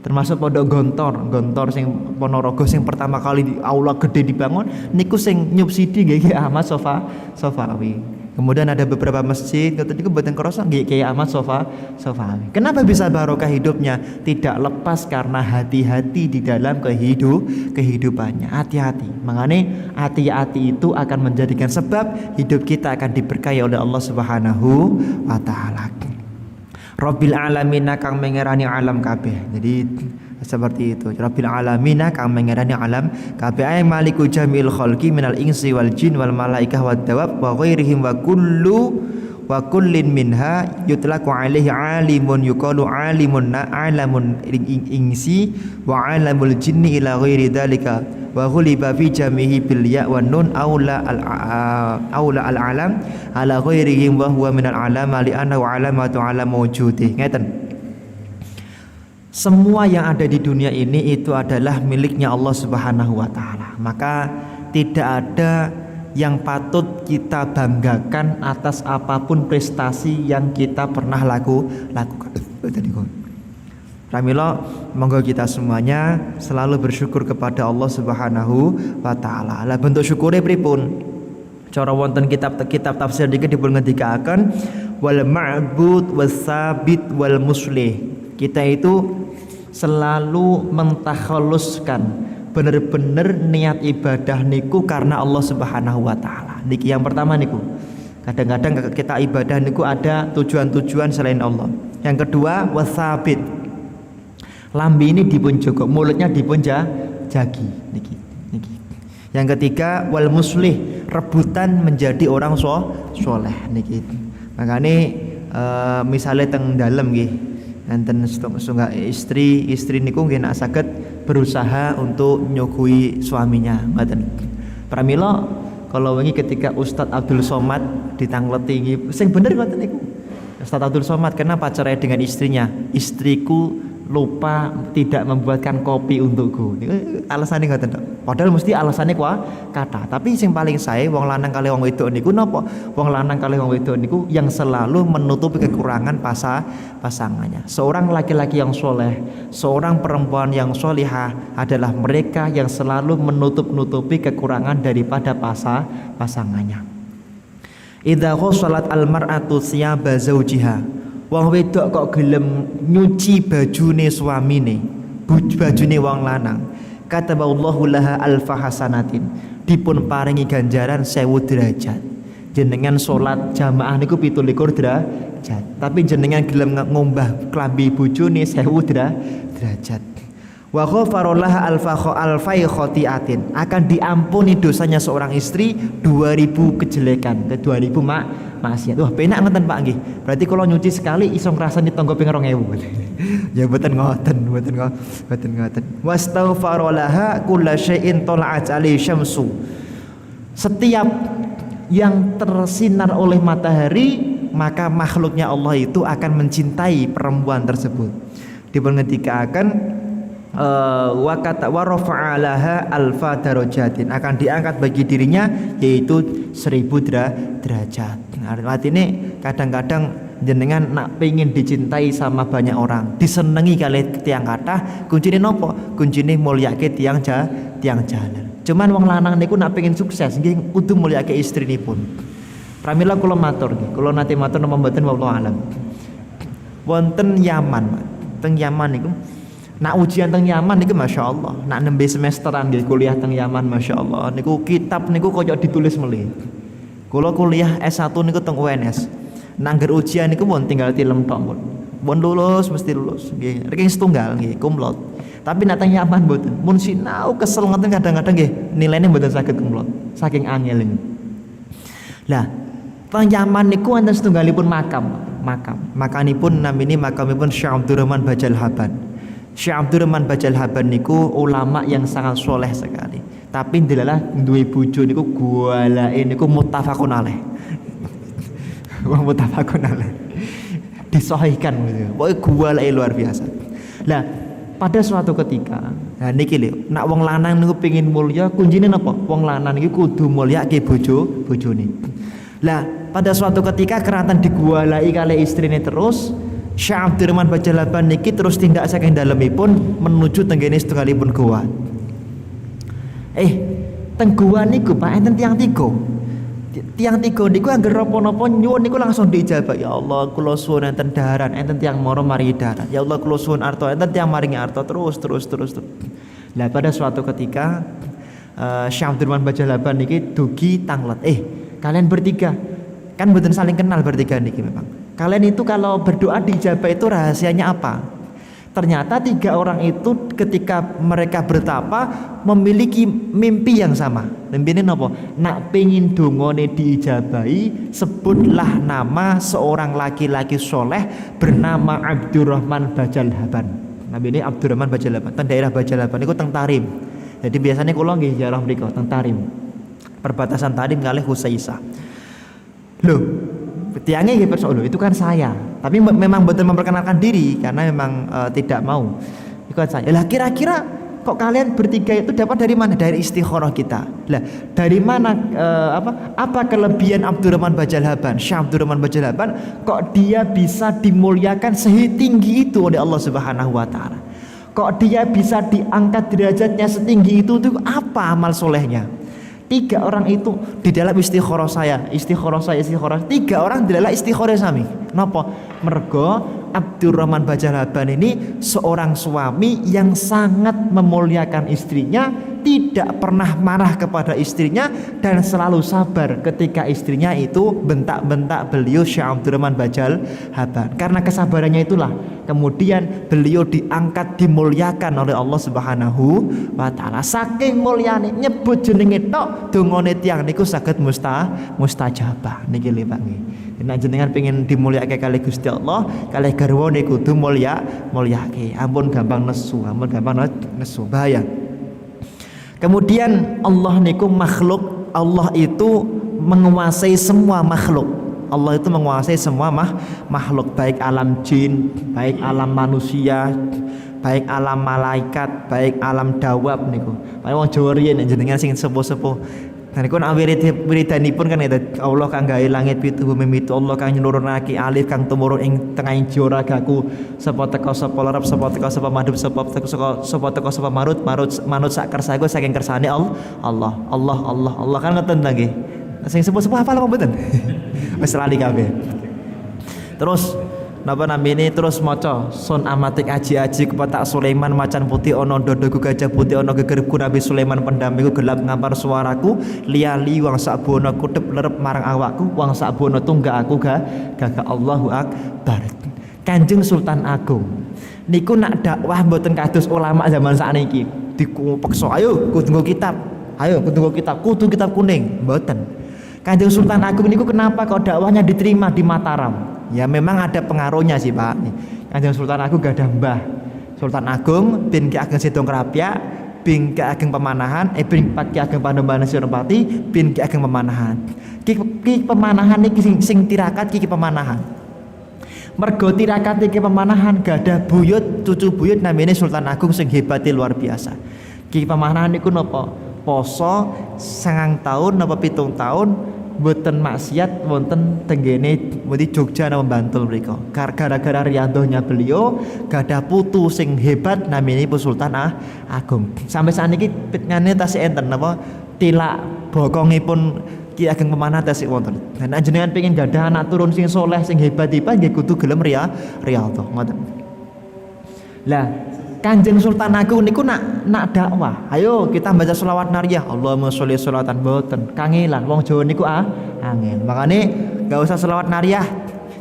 Termasuk pondok Gontor sing Ponorogo sing pertama kali di aula gede dibangun niku sing nyubsidi nggih Ahmad Sofawi. Kemudian ada beberapa masjid niku mboten krasa nggih Kiai Ahmad Sofawi. Kenapa bisa barokah hidupnya? Tidak lepas karena hati-hati di dalam kehidupannya. Hati-hati. Makanya hati-hati itu akan menjadikan sebab hidup kita akan diberkahi oleh Allah Subhanahu wa taala. Rabbil alamina kang mengerani alam kabeh. Jadi seperti itu. Rabbil alamina kang mengerani alam kabeh ay maliku jamil khalqi minal insi wal jin wal malaikah wad dawab wa ghairihim wa kullin minha yutlaqu alaihi alimun yuqalu alamun insi wa alamul jinni ila ghairi dzalika wa ghuliba fi jamihi bil ya wan nun aula al alam ala ghairihim wa huwa minal alam li annahu alamatu ala mawjudi. Ngeten. Semua yang ada di dunia ini itu adalah miliknya Allah Subhanahu wa taala. Maka tidak ada yang patut kita banggakan atas apapun prestasi yang kita pernah lakukan. Pramila monggo kita semuanya selalu bersyukur kepada Allah Subhanahu wa taala. Lah bentuk syukure pripun? Cara wonten kitab tafsir niki dipun ngendikaken wal ma'bud was-sabit wal muslih. Kita itu selalu mentakhalluskan bener-bener niat ibadah niku karena Allah Subhanahu wa taala. Niki yang pertama niku. Kadang-kadang kita ibadah niku ada tujuan-tujuan selain Allah. Yang kedua wasabit. Lambi ini dipun jaga, mulutnya dipun jagi niki. Yang ketiga wal muslih, rebutan menjadi orang soleh niki. Makane misalnya teng dalem nggih enten setunggal istri niku nggih nak saged berusaha untuk nyuguhi suaminya ngoten. Pramila kalau wingi ketika Ustadz Abdul Somad ditangleti nggih sing bener ngoten niku. Ustadz Abdul Somad kenapa cerai dengan istrinya? Istriku lupa tidak membuatkan kopi untukku. Alasannya ngoten tok. Padahal mesti alasannya kata. Tapi yang paling saya wong lanang kali wong wedok niku napa? Wong lanang kali wong wedok niku yang selalu menutupi kekurangan pasangannya. Seorang laki-laki yang soleh, seorang perempuan yang solihah adalah mereka yang selalu menutupi kekurangan daripada pasangannya. Idza ghasalat al-mar'atu siyaba zawjiha. Wong wedok kok gelem nyuci bajune suamine, bajune wong lanang. Kataballahu laha alfa hasanatin. Dipun paringi ganjaran 1000 derajat. Jenengan salat jamaah niku 17 derajat. Tapi jenengan gelem ngombah klambi bojone 1000 derajat. Wa ghafarallahu alfai khotiatin. Akan diampuni dosanya seorang istri 2000 kejelekan, 2000 maksiat. Wah, penak ngoten Pak nggih. Berarti kalau nyuci sekali iso ngrasani tangga ping 2000. Ya mboten ngoten. Wastaghfaralaha kullasyai'in tala'at 'alaihi syamsu. Setiap yang tersinar oleh matahari, maka makhluknya Allah itu akan mencintai perempuan tersebut. Dipengendikaken wa rafa'alaha alfa darajatin, akan diangkat bagi dirinya yaitu 1000 derajat. Artinya kadang-kadang jenengan nak pengen dicintai sama banyak orang, disenengi kali tiang kathah, kuncine nopo? Kuncine mulyake tiang jalan. Cuman wong lanang niku nak pengen sukses nggih kudu mulyake istrinipun. Pramila kula matur nggih, kula nate matur napa mboten wallahu alam. Wonten Yaman, teng Yaman niku nak ujian teng Yaman niku masyaallah, nak nembe semesteran nggih kuliah teng Yaman masyaallah niku kitab niku koyo ditulis melih. Kula kuliah S1 niku teng UNS. Nangger ujian niku pun tinggal tilem tok pun. Pun lulus mesti lulus nggih. Ranking setunggal nggih, kumlot. Tapi nak teng Yaman mboten. Mun sinau kesel ngoten kadang-kadang nggih nilainya mboten saged kumlot. Saking angelin. Lah, teng Yaman niku wonten setunggalipun makam. Makanipun namine makamipun Syekh Abdurrahman Bajal Haban. Syekh Abdurrahman Bajal Haban niku ulama yang sangat soleh sekali. Tapi ndelalah duwe bojo niku gualake niku muttafaqun alaih. Wong muttafaqun alaih. Disahihkan gitu. Pokoke gualake luar biasa. Lah, pada suatu ketika, nah niki lho, nak wong lanang niku pengin mulya, kuncine napa? Wong lanang iki kudu mulyake bojone. Lah, pada suatu ketika keratan digualai kali istrine terus, Syekh Abdurrahman Bajalaban niki terus tindak saking dalemipun menuju tenggene setunggalipun goa. Teng goa niku Pak enten tiang tiga niku angger napa-napa nyuwun niku langsung diijabah. Ya Allah kula suwun enten daharan, enten tiang mara maringi daharan. Ya Allah kula suwun arta, enten tiang maringi arta, terus. Lah pada suatu ketika Syekh Abdurrahman Bajalaban niki dugi tanglet. Kalian bertiga kan mboten saling kenal bertiga niki memang. Kalian itu kalau berdoa diijabah itu rahasianya apa? Ternyata 3 orang itu ketika mereka bertapa memiliki mimpi yang sama. Mimpi ini apa? Nak pengin dongone diijabahi, sebutlah nama seorang laki-laki soleh bernama Abdurrahman Bajalaban. Nabi ini Abdurrahman Bajalaban. Teng daerah Bajalaban itu teng Tarim. Jadi biasanya kula nggih jarah mriku teng Tarim. Perbatasan Tarim kalih Husaisah. Loh, tiangnya gitu loh, itu kan saya. Tapi memang betul memperkenalkan diri karena memang tidak mau. Itu kan saya. Lah kira-kira kok kalian bertiga itu dapat dari mana? Dari istikharah kita. Lah dari mana apa kelebihan Abdurrahman Bajalaban? Syekh Abdurrahman Bajalaban kok dia bisa dimuliakan setinggi itu oleh Allah Subhanahu wa taala? Kok dia bisa diangkat derajatnya setinggi itu apa amal solehnya? 3 orang itu di dalam istikharah saya. 3 orang di dalam istikharah sami. Napa? Mergo Abdurrahman Bajalaban ini seorang suami yang sangat memuliakan istrinya, tidak pernah marah kepada istrinya dan selalu sabar ketika istrinya itu bentak-bentak beliau Syekh Abdurrahman Bajalaban. Karena kesabarannya itulah kemudian beliau diangkat, dimuliakan oleh Allah Subhanahu wa taala. Saking mulyane nyebut jenenge tok dongane tiyang niku saged mustajabah niki lho Pak nggih. Nek jenengan pengin dimulyakake kali Gusti Allah, kali garwane kudu mulyake. Ampun gampang nesu, bahaya. Kemudian Allah niku makhluk, Allah itu menguasai semua makhluk. Allah itu menguasai semua makhluk, baik alam jin, baik alam manusia, baik alam malaikat, baik alam dawab niku. Paling wong Jawa riyen jenengan sing sepuh-sepuh. Nah niku nak wiridanipun kan itu Allah kang gawe langit pitu bumi pitu, Allah kang nyelurunake alif kang tumurun ing tengahing jiwa ragaku, sapa teka sapa lerep, sapa teka sapa madhep, sapa teka sapa manut sak kersaku saking kersane Allah kan ngeten ta nggih. Sing sepuh-sepuh hafal apa mboten? Wis lali kabeh. Terus napa namine terus maca sun amatik aji-aji kepetak Sulaiman macan putih ono dodoku gajah putih ono gegerku Nabi Sulaiman pendampingku gelap ngampar suaraku liali wang sakbono kutep lerep marang awakku wang sakbono tunggak aku gagak Allahu Akbar. Kanjeng Sultan Agung niku nak dakwah mboten kados ulama zaman sakniki dipeksa ayo kudu kitab kuning mboten. Kanjeng Sultan Agung niku kenapa kok dakwahnya diterima di Mataram? Ya memang ada pengaruhnya sih Pak. Kanjeng Sultan Agung gadah mbah Sultan Agung bin Ki Ageng Sidong Krapyak bin Ki Ageng Pemanahan bin Ki Ageng Panembahan Senopati bin Ki Ageng Pemanahan. Ki Pemanahan iki sing tirakat Ki Pemanahan. Mergo tirakat Ki Pemanahan gadah buyut cucu buyut namine Sultan Agung sing hebate luar biasa. Ki Pemanahan niku napa? Poso 9 tahun napa 7 tahun boten maksiat wonten tenggene mundi Jogja napa Bantul mriku. Gara-gara riyadhahnya beliau gadah putu sing hebat naminipun Sultan Agung. Sampai saat ini pitngane tasih enten napa tilak bokongipun Ki Ageng Pemanahan tasih wonten. Dan jenengan pengin gadah anak turun sing soleh sing hebat-hebat nggih kudu gelem riyadhah ngoten. Lah Kanjeng Sultan Agung niku nak dakwah. Ayo kita baca selawat nariyah. Allahumma sholli sholatan boten. Kangelan wong Jawa niku angel. Makane enggak usah selawat nariyah.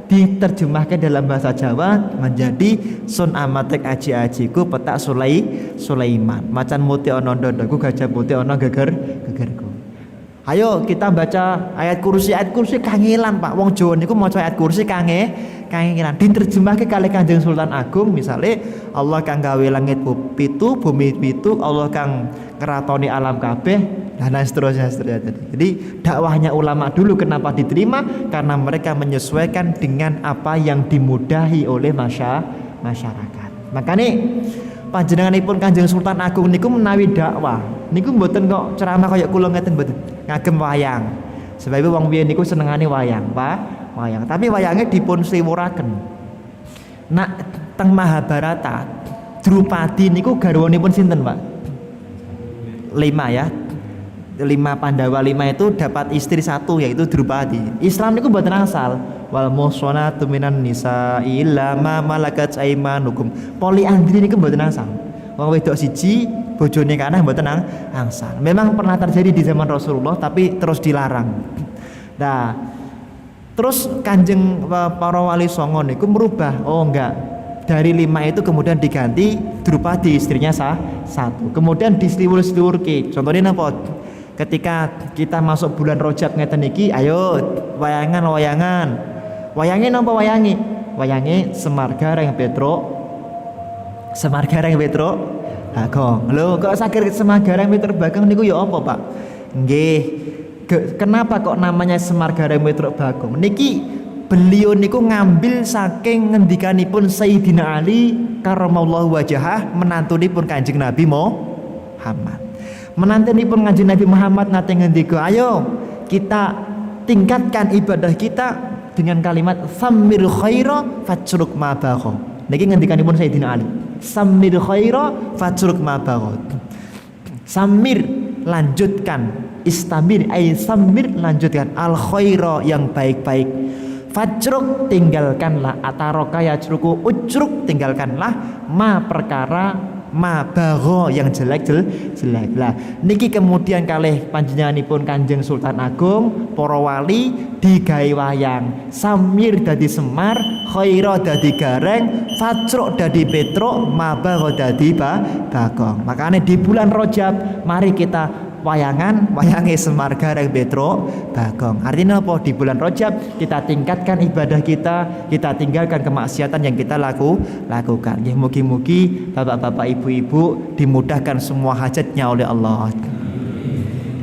Diterjemahkan dalam bahasa Jawa menjadi sun amatek aji-ajiku petak Sulaiman. Macan muti ono dodoku gajah putih ono gegerku. Ayo kita baca ayat kursi kangelan Pak. Wong Jawa niku maca ayat kursi kangelan diterjemahke kalih Kanjeng Sultan Agung misale Allah kang gawe langit pitu bumi pitu Allah kang ngeratoni alam kabeh dan seterusnya. Jadi dakwahnya ulama dulu kenapa diterima karena mereka menyesuaikan dengan apa yang dimudahi oleh masyarakat. Makanya panjenenganipun Kanjeng Sultan Agung niku menawi dakwah niku mboten kok ceramah kaya kula ngeten mboten ngagem wayang. Sebab wong biyen niku senengane wayang, Pak. Wayang, tapi wayangnya dipun sliwuraken. Nak teng Mahabharata Drupadi niku garwanipun sinten, Pak? 5 ya. 5 Pandawa 5 itu dapat istri 1 yaitu Drupadi. Islam niku mboten angsal. Wal muhsanatu minan nisa illa ma malakat aymanukum. Poliandri niku mboten angsal. Wong wedok siji bojone kanah mboten angsal. Memang pernah terjadi di zaman Rasulullah tapi terus dilarang. Nah, terus Kanjeng para wali songo niku merubah. Oh enggak. Dari 5 itu kemudian diganti Drupadi istrinya 1. Kemudian disliwur-sliwurke. Contohnya napa? Ketika kita masuk bulan Rajab ngeten iki, ayo wayangan. Wayange napa wayange? Wayange Semar Gareng Petruk. Bagong. Lho, kok saged Semar Gareng Petruk Bagong niku ya apa, Pak? Nggih. Kenapa kok namanya Semar Gareng Petruk Bagong? Niki beliau niku ngambil saking ngendikanipun Sayyidina Ali karramallahu wajhah, menantunipun Kanjeng Nabi Muhammad. Menantunipun Kanjeng Nabi Muhammad nate ngendika, ayo kita tingkatkan ibadah kita dengan kalimat sammir khaira fajruk ma bagha. Niki ngendikanipun Sayyidina Ali. Sammir khaira fajruk ma bagha. Samir lanjutkan, istamir ay sammir lanjutkan al khaira yang baik-baik. Fajruk tinggalkanlah, ataroka yajruku ujruk tinggalkanlah ma perkara ma bagho yang jelek. Lah niki kemudian kalih panjenenganipun Kanjeng Sultan Agung para wali digawe wayang. Samir dadi Semar, Khaira dadi Gareng, Fajruk dadi Petruk, ma bagho dadi Bagong. Makanya di bulan Rajab mari kita wayange Semar Gareng Petruk Bagong. Artinya apa? Di bulan Rajab kita tingkatkan ibadah kita tinggalkan kemaksiatan yang kita lakukan. Ya, mugi-mugi bapak-bapak ibu-ibu dimudahkan semua hajatnya oleh Allah.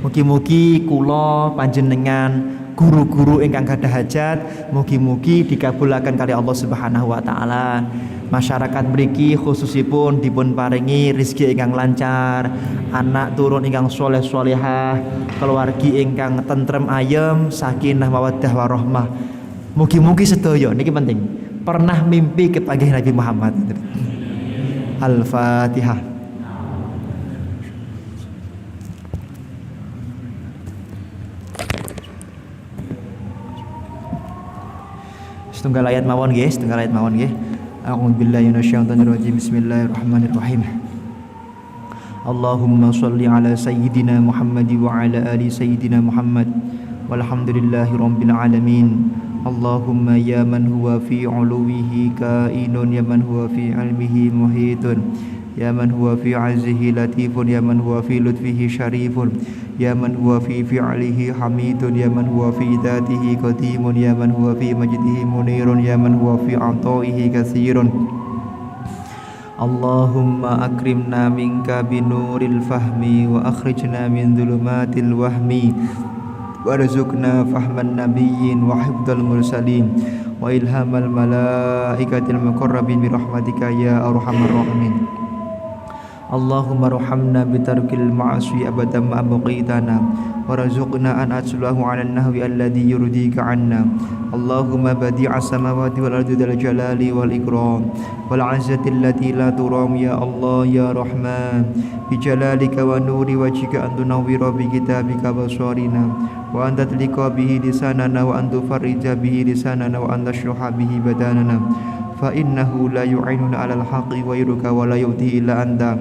Mugi-mugi kula panjenengan guru-guru ingkang gadah hajat mugi-mugi dikabulaken kali Allah Subhanahu wa taala. Masyarakat mriki khususipun dipun paringi rezeki ingkang lancar, anak turun ingkang soleh solehah, keluargi ingkang tentrem ayem, sakinah mawaddah warahmah. Mugi-mugi sedaya niki penting. Pernah mimpi kepanggih Nabi Muhammad. Al-Fatihah. Setunggal ayat mawon nggih. A'udzu billahi minasyaitonir rajim. Bismillahirrahmanirrahim. Allahumma shalli ala sayyidina Muhammad wa ala ali sayyidina Muhammad walhamdulillahi rabbil alamin. Allahumma ya man huwa fi 'uluwihi kainun, ya man huwa fi 'ilmihi muhitun, ya man huwa fi 'azzihi latifun, ya man huwa fi lutfihi syarifun, ya man huwa fi fi'lihi hamidun, ya man huwa fi dhatihi qadimun, ya man huwa fi majdihi munirun, ya man huwa fi 'ata'ihi katsirun. Allahumma akrimna minka binuril fahmi wa akhrijna min dhulumatil wahmi warzuqna fahman nabiyyin wa hifdzal mursalin wa ilhamal malaikatil muqarrabin bi rahmatika ya arhamar rahimin. Allahumma rahamna bitarkil ma'asi abadan ma baqitana warzuqna an atsulahu 'ala an-nahwi alladhi yurdika 'anna. Allahumma badi'as samawati wal ardi dzal jalali wal ikram wal 'izzati allati la turam ya Allah ya Rahman bi jalalika wa nuri wajhika an tunawwira bi kitabika basarina wa anta tliqa bihi lisanana wa antu farija bihi lisanana wa anta syuha bihi badanana fa innahu la yu'inuna 'alal haqqi ghairuka wa la yu'ti illa anta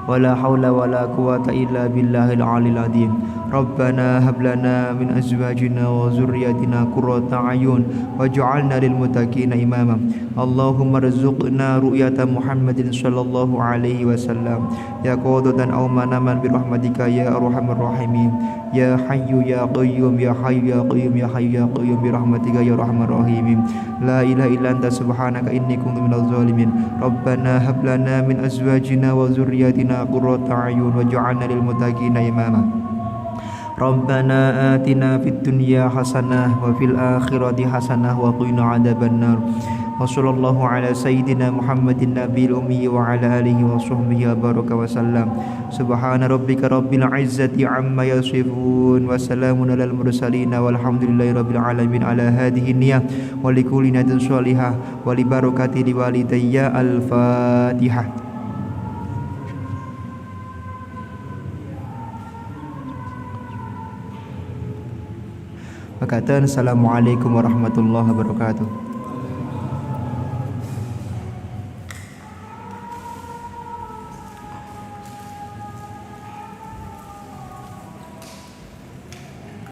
wala haula wala quwata illa billahil aliyil azim. Rabbana hab lana min azwajina wa dzurriyyatina qurrata a'yun waj'alna lil muttaqina imama. Allahumma rzuqna ru'yata Muhammadin sallallahu alaihi wasallam ya qadatan aw manaman bi rahmatika ya arhamar rahimin. Ya hayyu ya qayyum ya hayyu ya qayyum ya hayyu ya qayyum bi rahmatika ya arhamar rahimin. La ilaha illa anta subhanaka inni kuntu minadh zalimin. Rabbana hab lana min azwajina wa dzurriyyatina qurrata a'yun waj'alna lil muttaqina imama. Rabbana atina fid dunya hasanah wa fil akhirati hasanah wa qina adzabannar. wa sallallahu ala sayyidina Muhammadin nabiyil ummi wa ala alihi wa sahbihi wa baraka wa sallam. Subhana rabbika rabbil izzati amma yasifun wa salamun alal mursalin walhamdulillahi rabbil alamin. Ala hadhihi niyyah wa likulli niyatin shalihah wa li barakati liwalidayya. Al-Fatihah. Assalamualaikum warahmatullahi wabarakatuh.